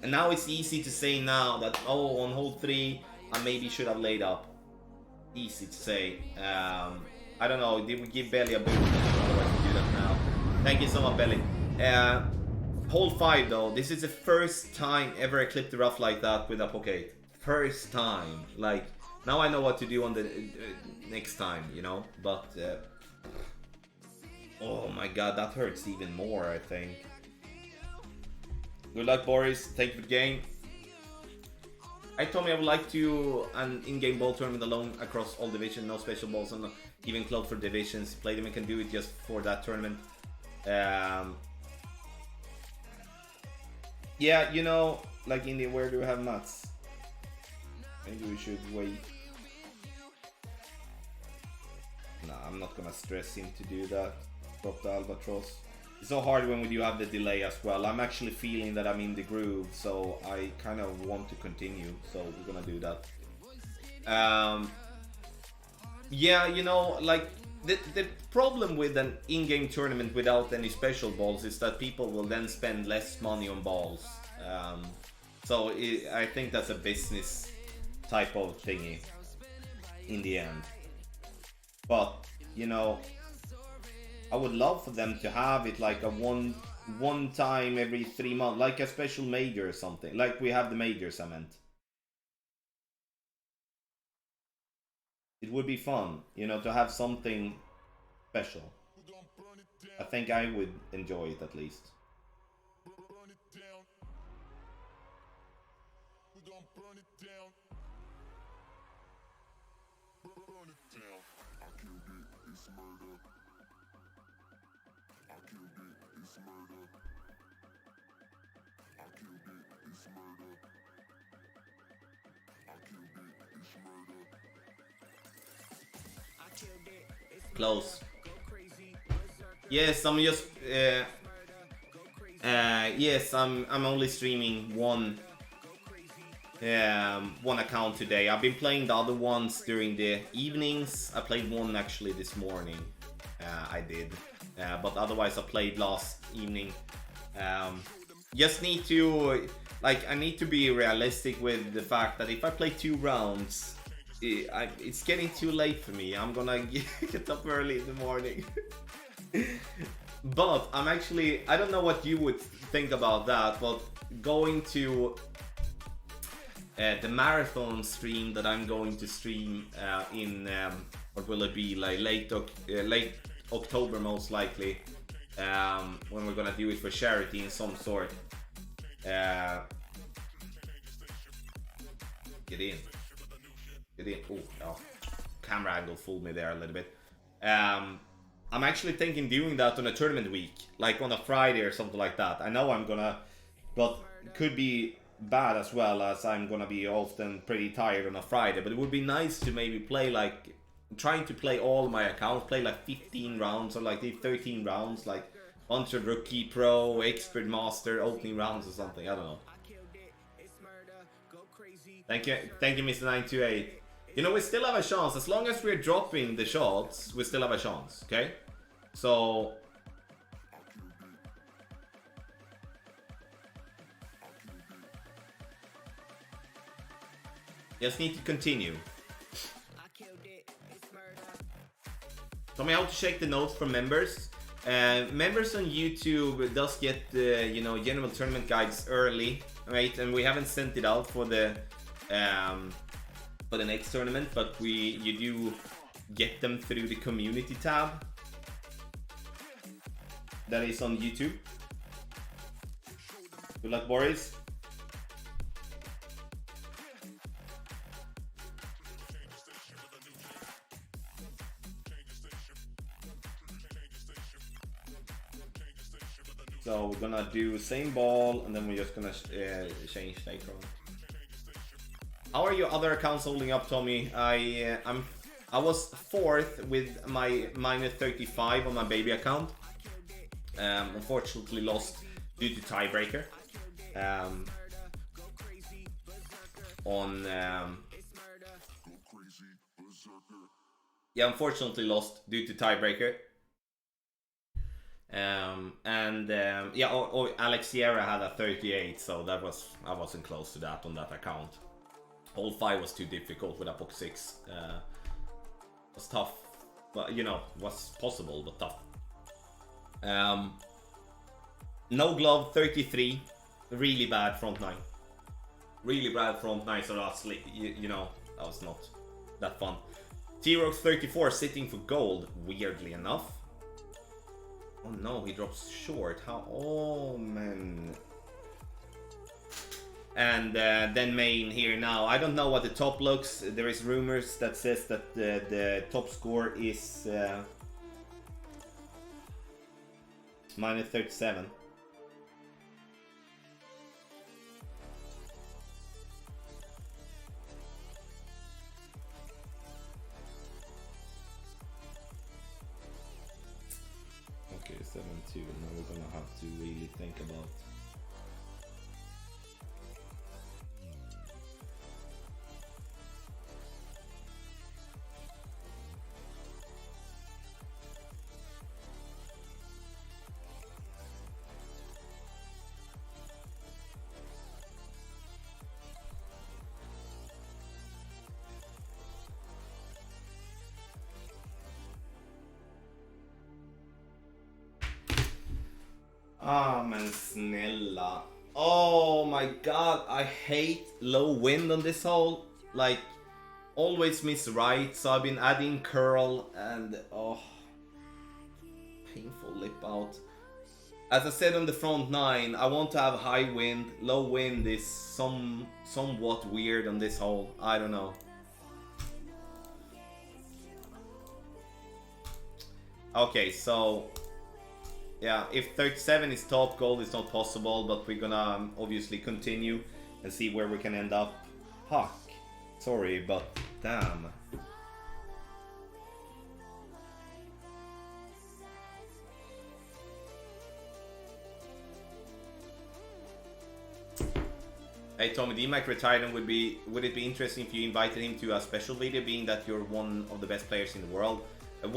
And now it's easy to say now that, oh, on hole 3, I maybe should have laid up. Easy to say. I don't know, did we give Belly a boot? Otherwise we do that now. Thank you so much, Belly. Hole 5 though, this is the first time ever I clipped the rough like that with a pocket. First time. Like, now I know what to do on the next time, you know? But, oh my god, that hurts even more, I think. Good luck, Boris. Thank you for the game. I told me I would like to an in-game ball tournament alone across all divisions, no special balls, and even club for divisions. Play them and can do it just for that tournament. Yeah, you know, like India, where do we have mats? Maybe we should wait. Nah, I'm not gonna stress him to do that. Drop the albatross. It's so hard when we do have the delay as well. I'm actually feeling that I'm in the groove, so I kind of want to continue. So we're gonna do that. Yeah, you know, like the problem with an in-game tournament without any special balls is that people will then spend less money on balls. I think that's a business type of thingy. in the end. But you know, I would love for them to have it like a one time every 3 months, like a special major or something, like we have the majors. I meant it would be fun, you know, to have something special. I think I would enjoy it at least. Close. Yes, I'm just yes, I'm only streaming one account today. I've been playing the other ones during the evenings. I played one actually this morning. I did, but otherwise I played last evening. Just need to, like, I need to be realistic with the fact that if I play 2 rounds, it's getting too late for me. I'm gonna get up early in the morning. But I'm actually, I don't know what you would think about that, but going to the marathon stream that I'm going to stream in what will it be, like late October most likely, when we're gonna do it for charity in some sort. Get in. Oh, camera angle fooled me there a little bit. I'm actually thinking doing that on a tournament week, like on a Friday or something like that. I know I'm gonna, but it could be bad as well, as I'm gonna be often pretty tired on a Friday. But it would be nice to maybe play, like, trying to play all my accounts, play like 15 rounds or like 13 rounds, like bunch of rookie, pro, expert, master, opening rounds or something. I don't know. Thank you, Mr. 928. You know, we still have a chance. As long as we're dropping the shots, we still have a chance, okay? So... just need to continue. Tell me how to check the notes for members. Members on YouTube does get the, you know, general tournament guides early, right? And we haven't sent it out for the next tournament, but you do get them through the community tab that is on YouTube. Good luck, Boris. So we're gonna do same ball, and then we're just gonna change later on. How are your other accounts holding up, Tommy? I was 4th with my -35 on my baby account. Unfortunately lost due to tiebreaker. Yeah, unfortunately lost due to tiebreaker. Yeah, Alex Sierra had a 38, so I wasn't close to that on that account. Hole 5 was too difficult with a box 6. It was tough, but you know, was possible but tough. No glove 33, really bad front 9. Really bad front 9, so that's, you know, that was not that fun. T-Rox 34 sitting for gold, weirdly enough. Oh no, he drops short. How? Oh man. And then main here now. I don't know what the top looks. There is rumors that says that the top score is -37. Okay, 7-2. Now we're gonna have to really think about. men snälla. Oh my god, I hate low wind on this hole. Like, always miss right, so I've been adding curl and painful lip out. As I said on the front 9, I want to have high wind. Low wind is somewhat weird on this hole. I don't know. Okay, so yeah, if 37 is top, gold is not possible, but we're gonna obviously continue and see where we can end up. Fuck. Sorry, but damn. Hey Tommy, DMAC retired, and would it be interesting if you invited him to a special video, being that you're one of the best players in the world? Good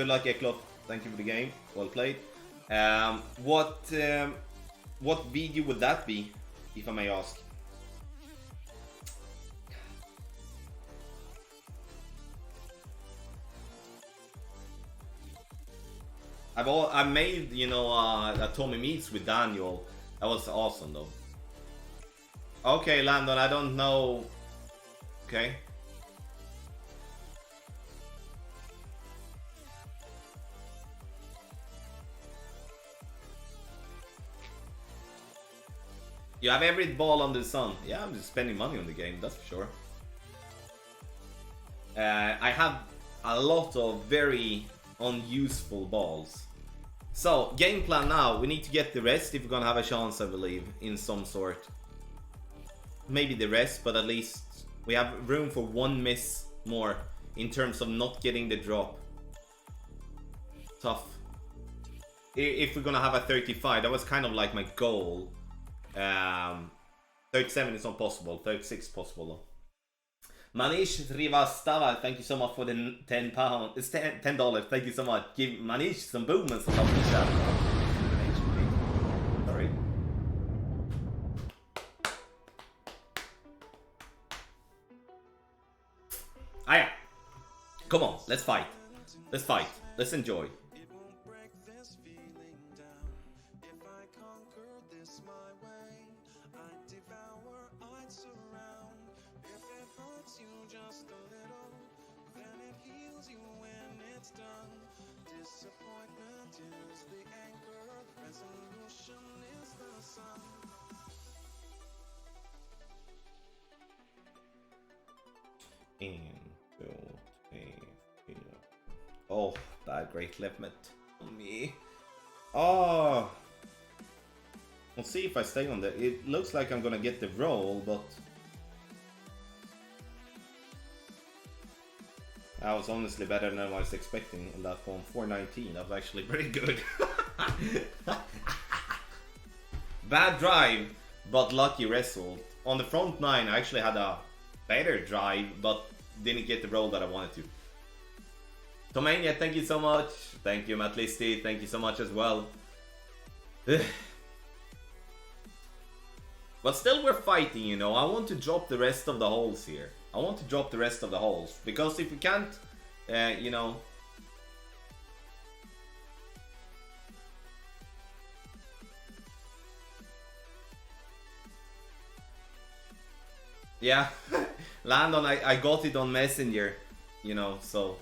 luck, Eklov. Thank you for the game. Well played. What video would that be, if I may ask? I made, you know, a Tommy Meets with Daniel. That was awesome though. Okay, Landon, I don't know. Okay. You have every ball under the sun. Yeah, I'm just spending money on the game, that's for sure. I have a lot of very unuseful balls. So, game plan now, we need to get the rest if we're gonna have a chance, I believe, in some sort. Maybe the rest, but at least we have room for one miss more in terms of not getting the drop. Tough. If we're gonna have a 35, that was kind of like my goal. 37 is not possible, 36 is possible though. Manish Rivastava, thank you so much for the £10. It's $10. Thank you so much. Give Manish some boom and some love in the chat. Sorry. Ah yeah. Come on, let's fight. Let's fight. Let's enjoy. Oh, bad great limit on me. Oh, we'll see if I stay on the. It looks like I'm gonna get the roll, but that was honestly better than I was expecting on that one. 419. That was actually pretty good. Bad drive, but lucky result. On the front 9, I actually had a better drive, but didn't get the roll that I wanted to. Tomania, thank you so much. Thank you, Matt Listy. Thank you so much as well. But still we're fighting, you know. I want to drop the rest of the holes here. I want to drop the rest of the holes. Because if we can't, you know... Yeah. Landon, I got it on Messenger. You know, so...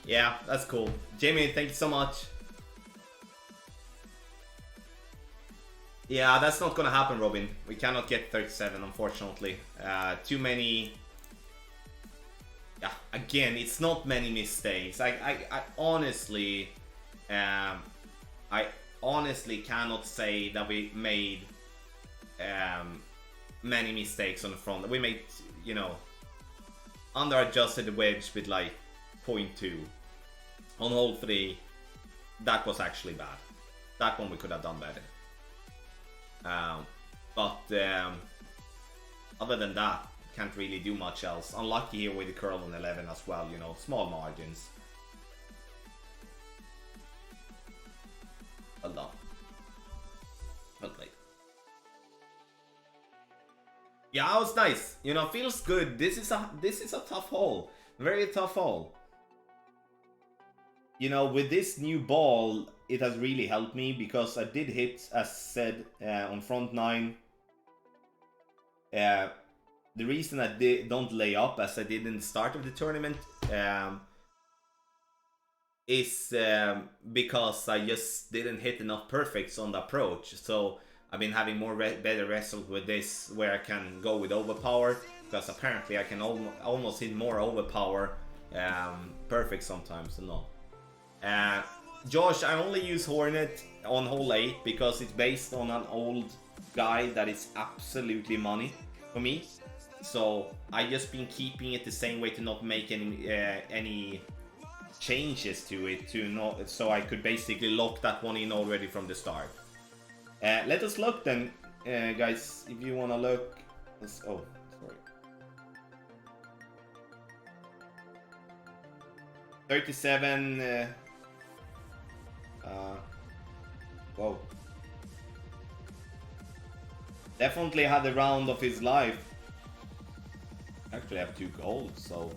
Yeah, that's cool. Jamie, thank you so much. Yeah, that's not gonna happen, Robin. We cannot get 37, unfortunately. Too many... Yeah, again, it's not many mistakes. I honestly... I honestly cannot say that we made many mistakes on the front. We made, you know, under-adjusted the wedge with like 0.2. On hole 3, that was actually bad. That one we could have done better. Other than that, can't really do much else. Unlucky here with the curl on 11 as well, you know, small margins. Well done. Well played. Yeah, that was nice. You know, feels good. This is a tough hole. Very tough hole. You know, with this new ball, it has really helped me because I did hit, as said, on front 9. The reason I don't lay up as I did in the start of the tournament is because I just didn't hit enough perfects on the approach. So I've been having better results with this, where I can go with overpower, because apparently I can almost hit more overpower perfect sometimes than not. Josh, I only use Hornet on hole 8 because it's based on an old guide that is absolutely money for me. So I just been keeping it the same way to not make any changes to it, so I could basically lock that one in already from the start. Let us look then, guys. If you wanna look, oh, sorry. 37. Whoa. Definitely had the round of his life. Actually, I have 2 golds, so.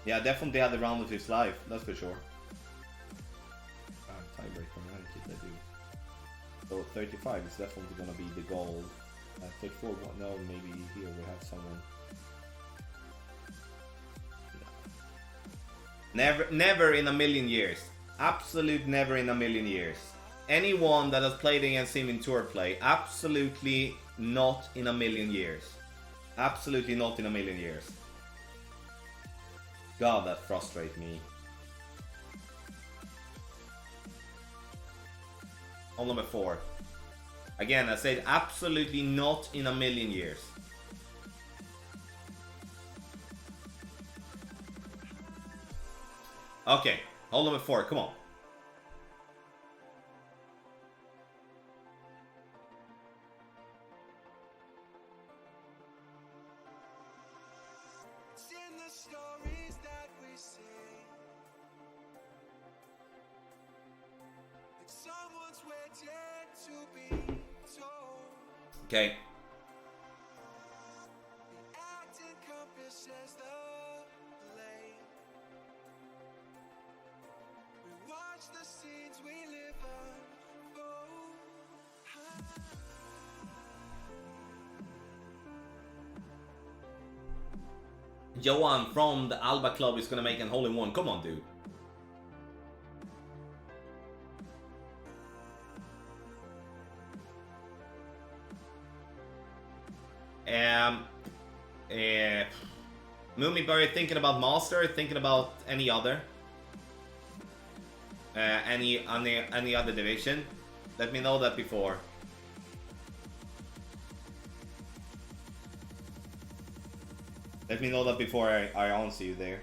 Yeah, definitely had the round of his life, that's for sure. Tiebreaker, I do. So 35 is definitely gonna be the gold. 34, no, maybe here we have someone. No. Never in a million years. Absolute never in a million years. Anyone that has played against him in tour play, absolutely not in a million years. Absolutely not in a million years. God, that frustrates me. Hole number 4. Again, I said absolutely not in a million years. Okay, hole number 4, come on. Okay. Johan from the Alba Club is gonna make an hole-in-one. Come on, dude. Moomyberry thinking about Master, thinking about any other. Any other division. Let me know that before. Let me know that before I answer you there.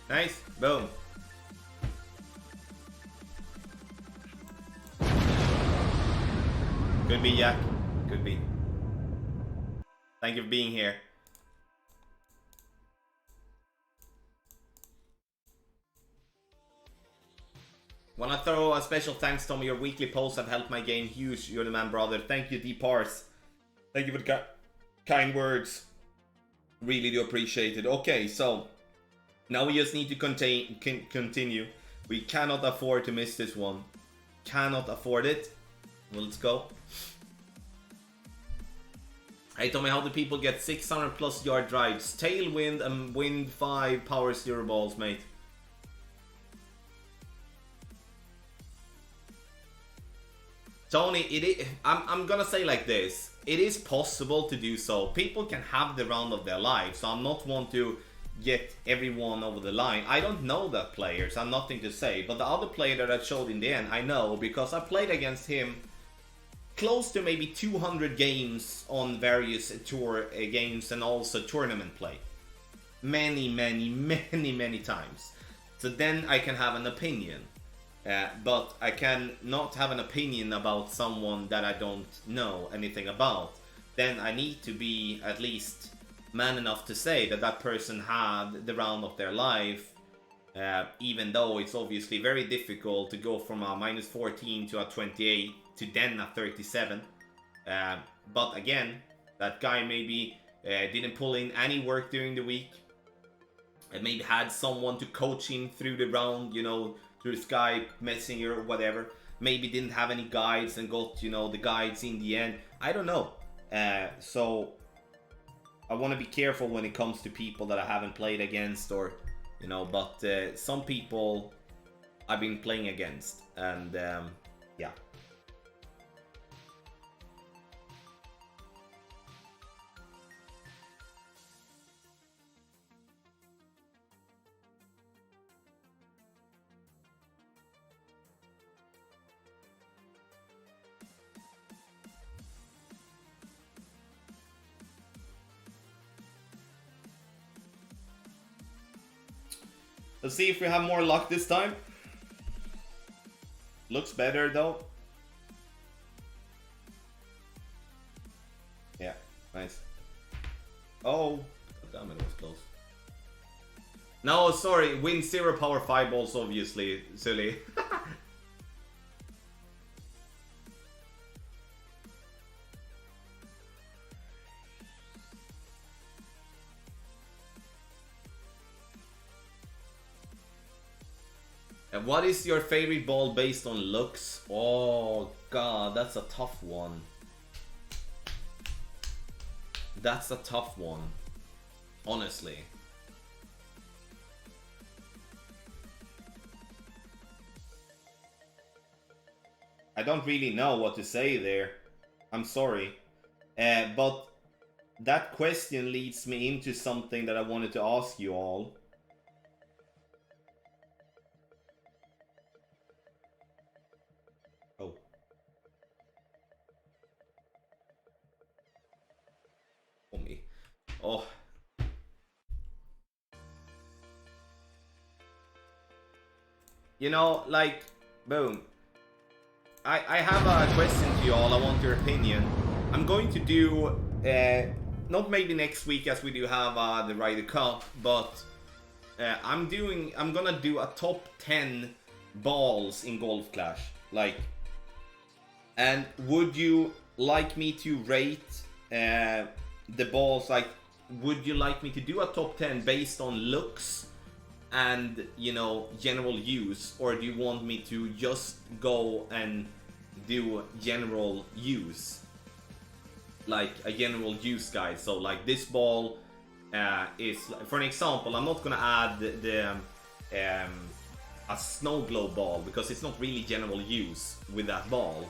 Nice, boom. Could be, Jack. Could be. Thank you for being here. Wanna throw a special thanks, Tommy. Your weekly posts have helped my game huge. You're the man, brother. Thank you, D-Pars. Thank you for the kind words. Really do appreciate it. Okay, so now we just need to continue. We cannot afford to miss this one. Cannot afford it. Well, let's go. Hey Tommy, how do people get 600 plus yard drives? Tailwind and wind 5 power steer balls, mate. Tony, I'm gonna say like this. It is possible to do so. People can have the round of their life, so I'm not one to get everyone over the line. I don't know that player, so I'm nothing to say. But the other player that I showed in the end, I know because I played against him close to maybe 200 games on various tour games and also tournament play. Many times. So then I can have an opinion. But I can not have an opinion about someone that I don't know anything about. Then I need to be at least man enough to say that that person had the round of their life, even though it's obviously very difficult to go from a minus 14 to a 28 to then a 37. But again, that guy maybe didn't pull in any work during the week. And maybe had someone to coach him through the round, you know, through Skype, Messenger, or whatever. Maybe didn't have any guides and got, you know, the guides in the end. I don't know. So I want to be careful when it comes to people that I haven't played against, or, you know, but some people I've been playing against, and yeah. Let's see if we have more luck this time. Looks better though. Yeah, nice. Oh, damn it, was close. No, sorry, win 0 power 5 balls, obviously, silly. What is your favorite ball based on looks? Oh god, that's a tough one. That's a tough one, honestly. I don't really know what to say there. I'm sorry. But that question leads me into something that I wanted to ask you all. Oh. You know, like, boom. I have a question to you all. I want your opinion. I'm going to do, not maybe next week as we do have the Ryder Cup, but I'm gonna do a top 10 balls in Golf Clash. Like, and would you like me to rate the balls, like, would you like me to do a top 10 based on looks and, you know, general use, or do you want me to just go and do general use, like a general use guide? So like this ball is, for an example, I'm not gonna add the a snow globe ball because it's not really general use with that ball.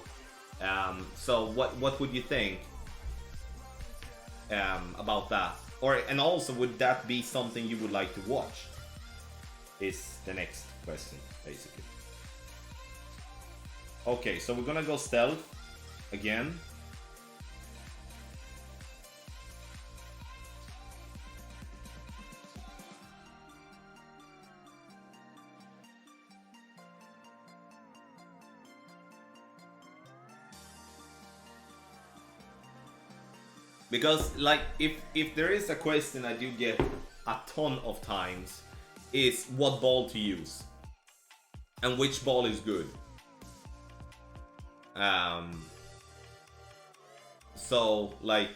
So what would you think about that? Or, and also, would that be something you would like to watch? Is the next question, basically. Okay, so we're gonna go stealth again. Because like if there is a question I do get a ton of times is what ball to use and which ball is good. So like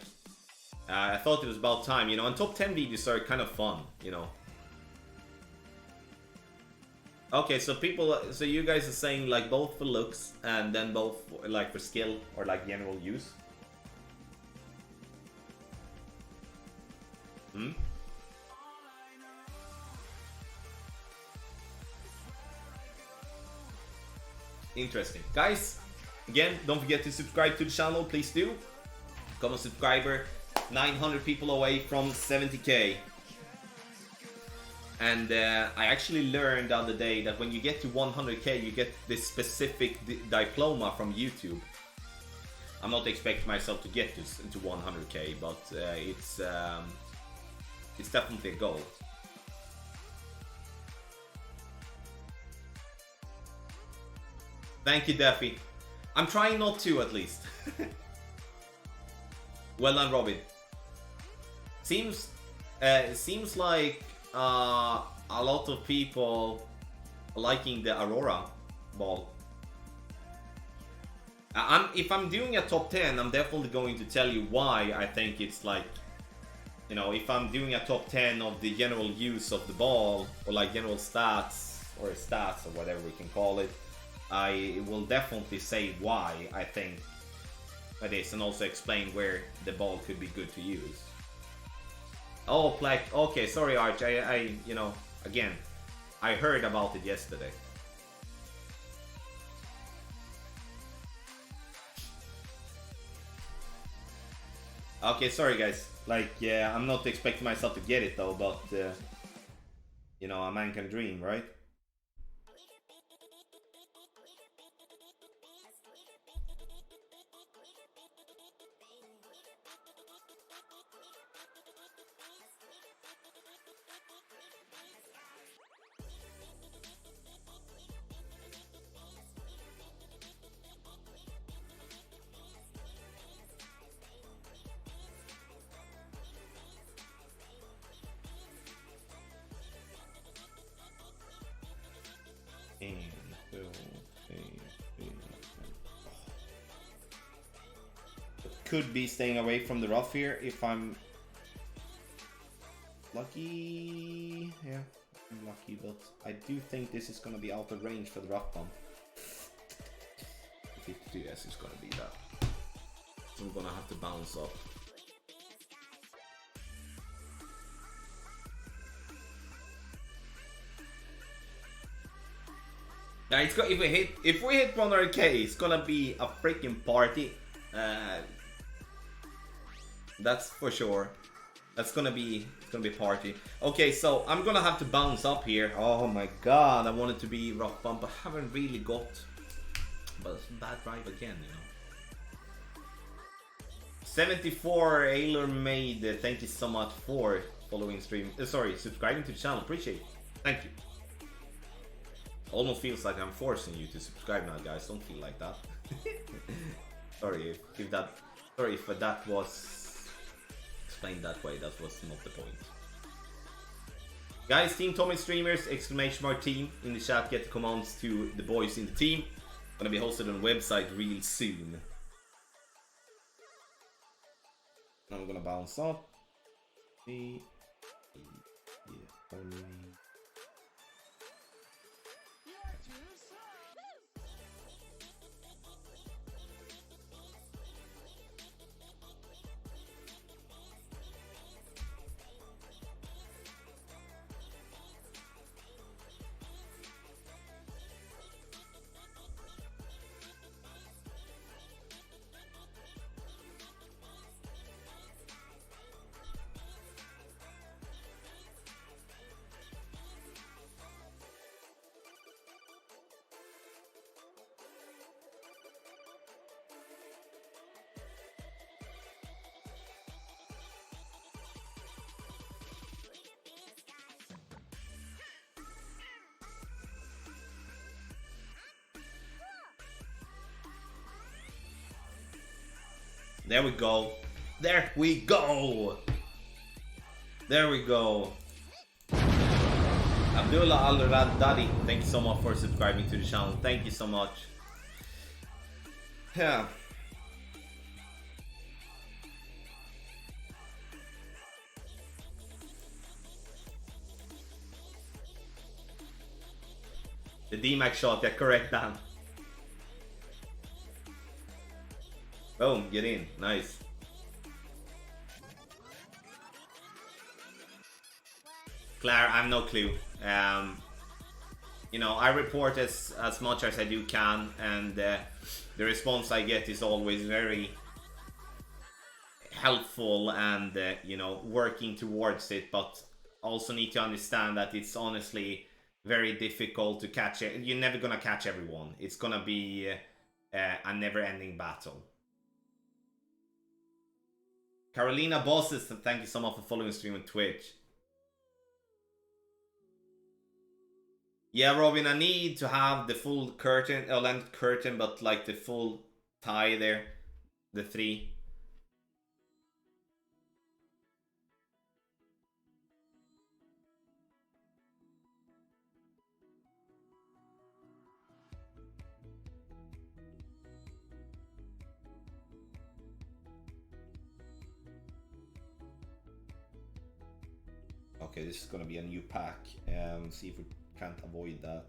I thought it was about time, you know, and top 10 videos are kind of fun, you know. Okay, so so you guys are saying like both for looks and then both like for skill or like general use. Interesting. Guys, again, don't forget to subscribe to the channel, please do. Become a subscriber. 900 people away from 70k. And I actually learned the other day that when you get to 100k, you get this specific diploma from YouTube. I'm not expecting myself to get this into 100k, but it's definitely a goal. Thank you, Daffy. I'm trying not to, at least. Well done, Robin. Seems like a lot of people are liking the Aurora ball. If I'm doing a top 10, I'm definitely going to tell you why I think it's like, you know, if I'm doing a top 10 of the general use of the ball, or like general stats, or whatever we can call it, I will definitely say why I think it is, and also explain where the ball could be good to use. Oh, Plaque. Okay, sorry, Arch. I, you know, again, I heard about it yesterday. Okay, sorry, guys. Like, yeah, I'm not expecting myself to get it though, but you know, a man can dream, right? Could be staying away from the rough here if I'm lucky. Yeah, I'm lucky, but I do think this is gonna be out of range for the rough bump. 52, yes, it's gonna be that. So I'm gonna have to bounce up. Yeah, it's got, if we hit 100k, it's gonna be a freaking party. That's for sure. That's gonna be a party. Okay, so I'm gonna have to bounce up here. Oh my god, I want it to be rough bump, but haven't really got. But it's bad drive again, you know. 74 Ailer Made. Thank you so much for following stream. Sorry, subscribing to the channel. Appreciate it. Thank you. Almost feels like I'm forcing you to subscribe now, guys. Don't feel like that. Sorry if that was explained that way. That was not the point. Guys, Team Tommy Streamers, exclamation mark team in the chat. Get the commands to the boys in the team. Gonna be hosted on the website real soon. I'm gonna bounce up. There we go. There we go! There we go. Abdullah Al-Raddadi, thank you so much for subscribing to the channel. Thank you so much. Yeah. The D-Mac shot, yeah, correct, Dan. Boom, get in. Nice. Claire, I have no clue. You know, I report as much as I do can, and the response I get is always very helpful and, you know, working towards it, but also need to understand that it's honestly very difficult to catch it. You're never gonna catch everyone. It's gonna be a never-ending battle. Carolina Bosses, thank you so much for following stream on Twitch. Yeah, Robin, I need to have the full curtain, length curtain, but like the full tie there, the 3. Okay, this is gonna be a new pack. See if we can't avoid that.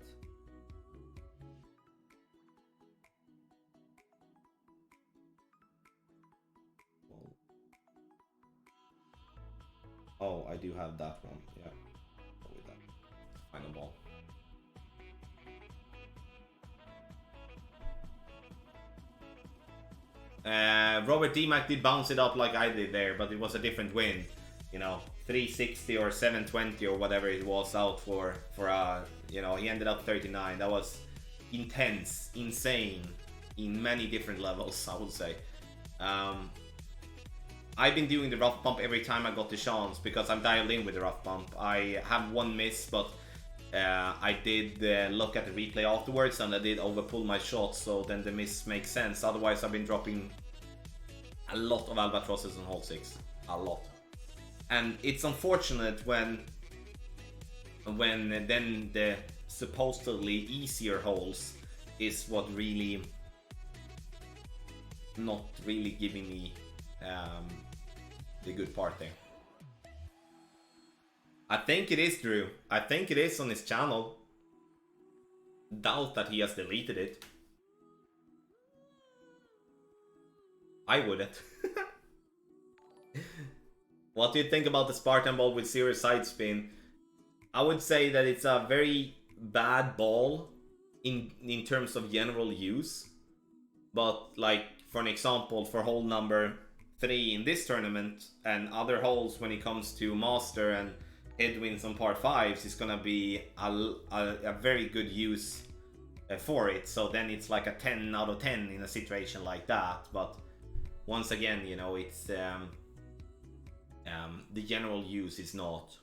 Oh, I do have that one. Yeah, go with that. Final ball. Robert D-Mac did bounce it up like I did there, but it was a different win. You know, 360 or 720 or whatever it was out for you know, he ended up 39. That was intense, insane in many different levels, I would say. I've been doing the rough bump every time I got the chance because I'm dialed in with the rough bump. I have one miss, but I did look at the replay afterwards and I did overpull my shot, so then the miss makes sense. Otherwise, I've been dropping a lot of albatrosses on hole 6. A lot. And it's unfortunate when then the supposedly easier holes is what really not really giving me the good part there. I think it is Drew. I think it is on his channel. Doubt that he has deleted it. I wouldn't. What do you think about the Spartan ball with 0 side spin? I would say that it's a very bad ball in terms of general use. But like, for an example, for hole number 3 in this tournament and other holes when it comes to master and headwinds on par 5s, is gonna be a very good use for it. So then it's like a 10 out of 10 in a situation like that. But once again, you know, it's the general use is not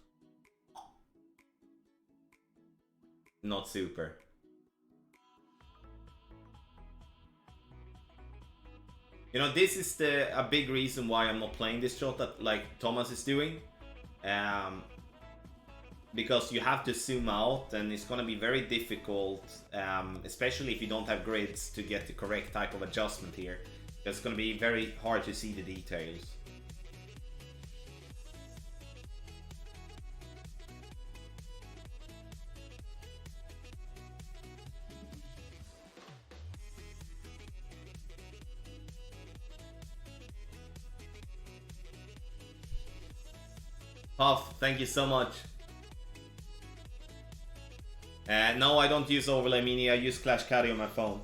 super. You know, this is a big reason why I'm not playing this shot that like Thomas is doing. Because you have to zoom out and it's gonna be very difficult, especially if you don't have grids, to get the correct type of adjustment here. It's gonna be very hard to see the details. Puff, thank you so much. No, I don't use Overlay Mini, I use Clash Caddy on my phone.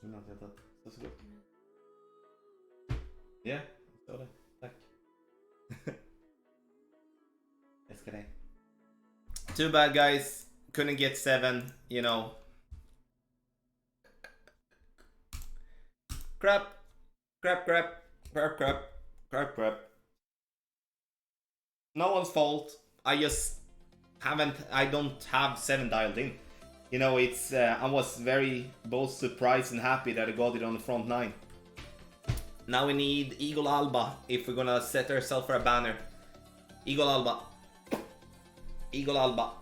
Synd att jag inte så så gott. Ja, så det. Tack. Älskar dig. Too bad guys. Couldn't get 7, you know. Crap. No one's fault. I just I don't have 7 dialed in. You know, it's I was very both surprised and happy that I got it on the front 9. Now we need Eagle Alba if we're gonna set ourselves for a banner. Eagle Alba. Eagle Alba.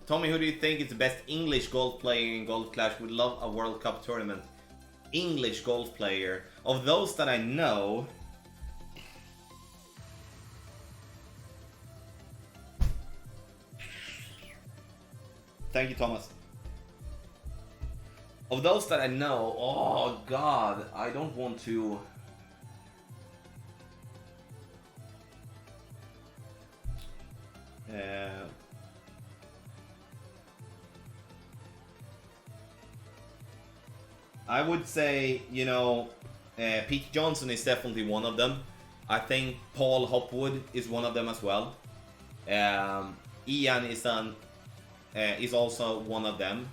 Tommy, who do you think is the best English golf player in Golf Clash? Would love a World Cup tournament. English golf player. Of those that I know... Thank you, Thomas. Of those that I know... Oh, God. I don't want to... I would say, you know, Pete Johnson is definitely one of them. I think Paul Hopwood is one of them as well. Ian is also one of them.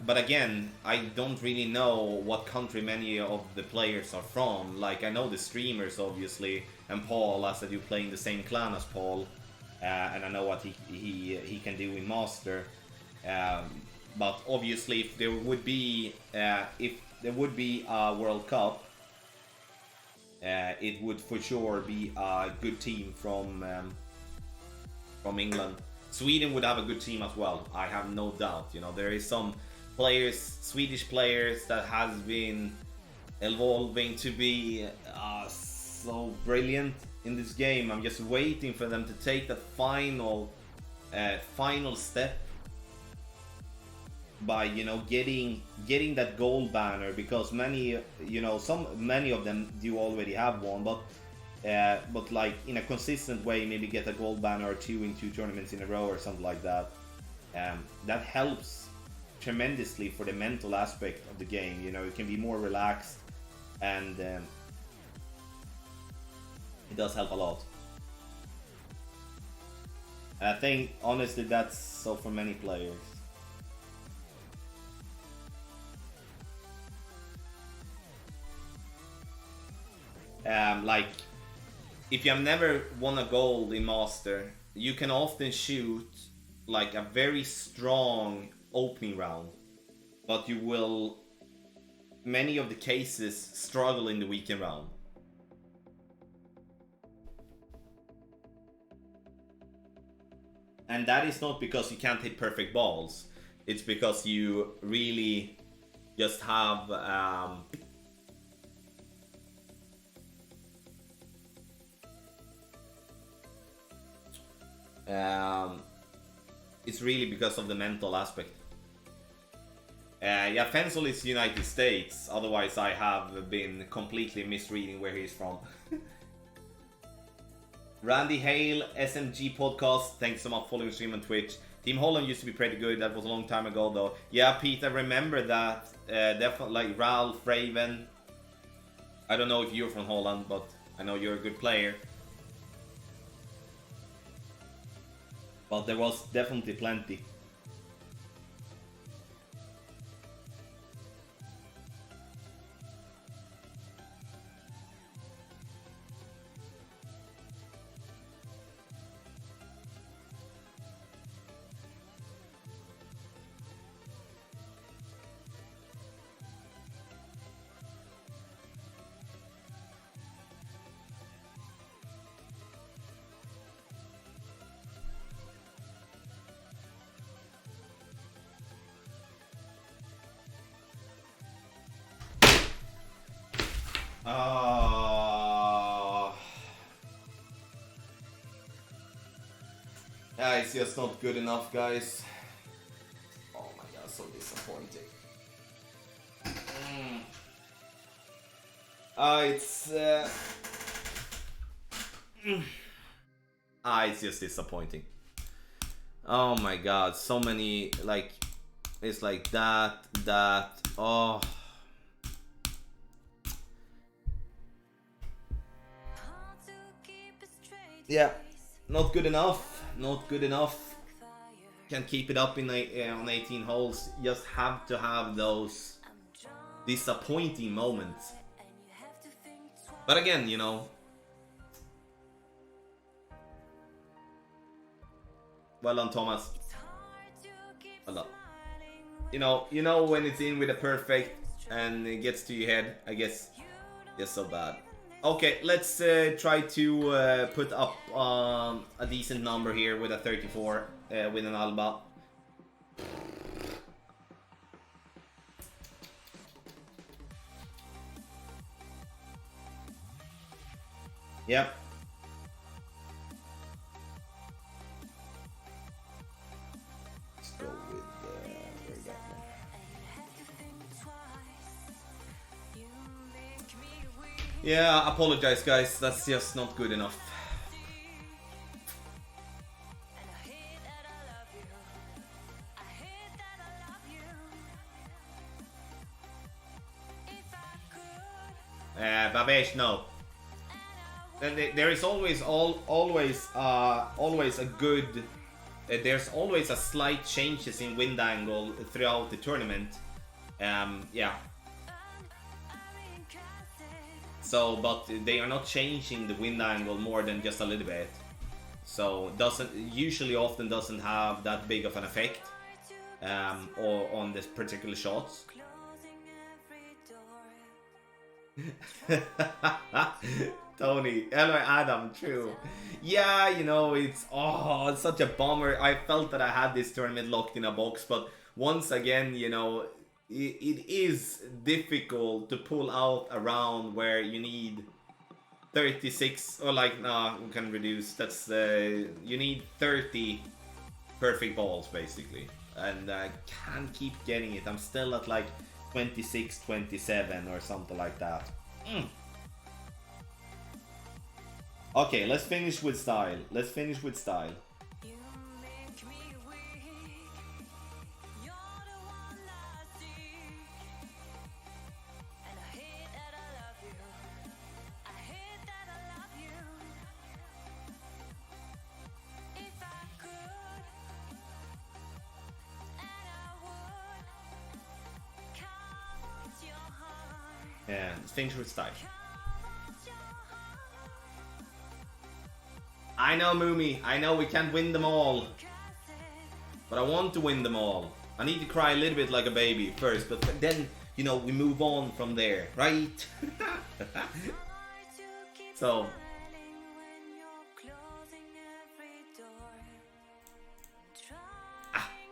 But again, I don't really know what country many of the players are from. Like, I know the streamers, obviously, and Paul, as I do play in the same clan as Paul. And I know what he can do in Master. But obviously, if there would be a World Cup, it would for sure be a good team from England. Sweden would have a good team as well. I have no doubt. You know, there is some players, Swedish players, that has been evolving to be so brilliant in this game. I'm just waiting for them to take that final step by, you know, getting that gold banner, because many of them do already have one, but like in a consistent way, maybe get a gold banner or 2 in 2 tournaments in a row or something like that. That helps tremendously for the mental aspect of the game. You know, it can be more relaxed, and it does help a lot. And I think honestly that's so for many players. Like, if you have never won a gold in Master, you can often shoot like a very strong opening round, but you will, many of the cases, struggle in the weekend round. And that is not because you can't hit perfect balls, it's because you really just have it's really because of the mental aspect. Yeah, Fensel is United States, otherwise I have been completely misreading where he's from. Randy Hale, SMG Podcast, thanks so much for following stream on Twitch. Team Holland used to be pretty good, that was a long time ago though. Yeah, Pete, I remember that. Definitely, like Ralph, Raven. I don't know if you're from Holland, but I know you're a good player. But there was definitely plenty. Yeah, it's just not good enough, guys. Oh my god, so disappointing. It's just disappointing. Oh my god, so many, like, it's like that, oh. Yeah, not good enough, not good enough. Can't keep it up in on 18 holes, just have to have those disappointing moments. But again, you know, well done, Thomas. Well done. You know when it's in with a perfect and it gets to your head, I guess it's so bad. Okay, let's try to put up a decent number here with a 34 with an Alba. Yep. Let's go with where we got one. Yeah, apologize guys, that's just not good enough. Babesh, no. There is always a good. There's always a slight changes in wind angle throughout the tournament. Yeah. So, but they are not changing the wind angle more than just a little bit. So usually often doesn't have that big of an effect or on this particular shots. Tony, hello Adam, true. Yeah, you know, it's such a bummer. I felt that I had this tournament locked in a box, but once again, you know, it is difficult to pull out a round where you need 36 or like, nah, we can reduce. That's you need 30 perfect balls basically, and I can't keep getting it. I'm still at like 26, 27 or something like that. Okay, let's finish with style. Let's finish with style. Yeah, let's finish with style. I know, Moomy. I know we can't win them all. But I want to win them all. I need to cry a little bit like a baby first, but then, you know, we move on from there, right? So.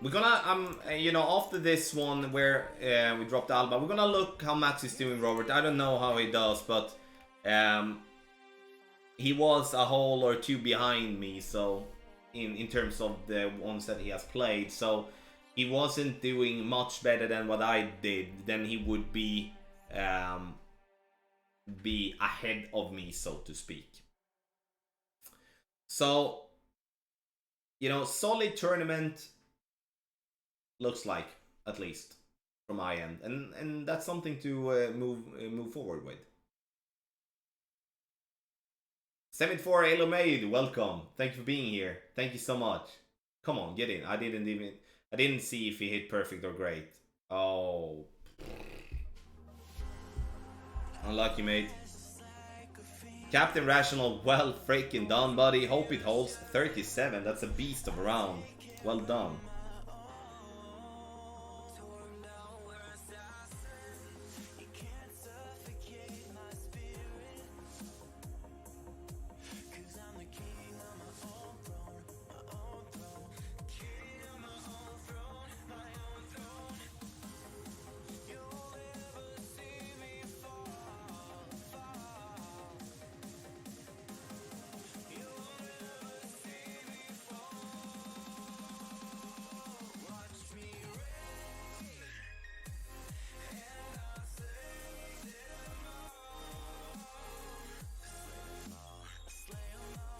We're gonna, you know, after this one where we dropped Alba, we're gonna look how Max is doing, Robert. I don't know how he does, but he was a hole or two behind me, so in terms of the ones that he has played, so he wasn't doing much better than what I did. Then he would be ahead of me, so to speak. So, you know, solid tournament looks like, at least from my end, and that's something to move forward with. 74 Halo Maid, welcome. Thank you for being here. Thank you so much. Come on, get in. I didn't see if he hit perfect or great. Oh, unlucky, mate. Captain Rational, well freaking done, buddy. Hope it holds 37. That's a beast of a round. Well done.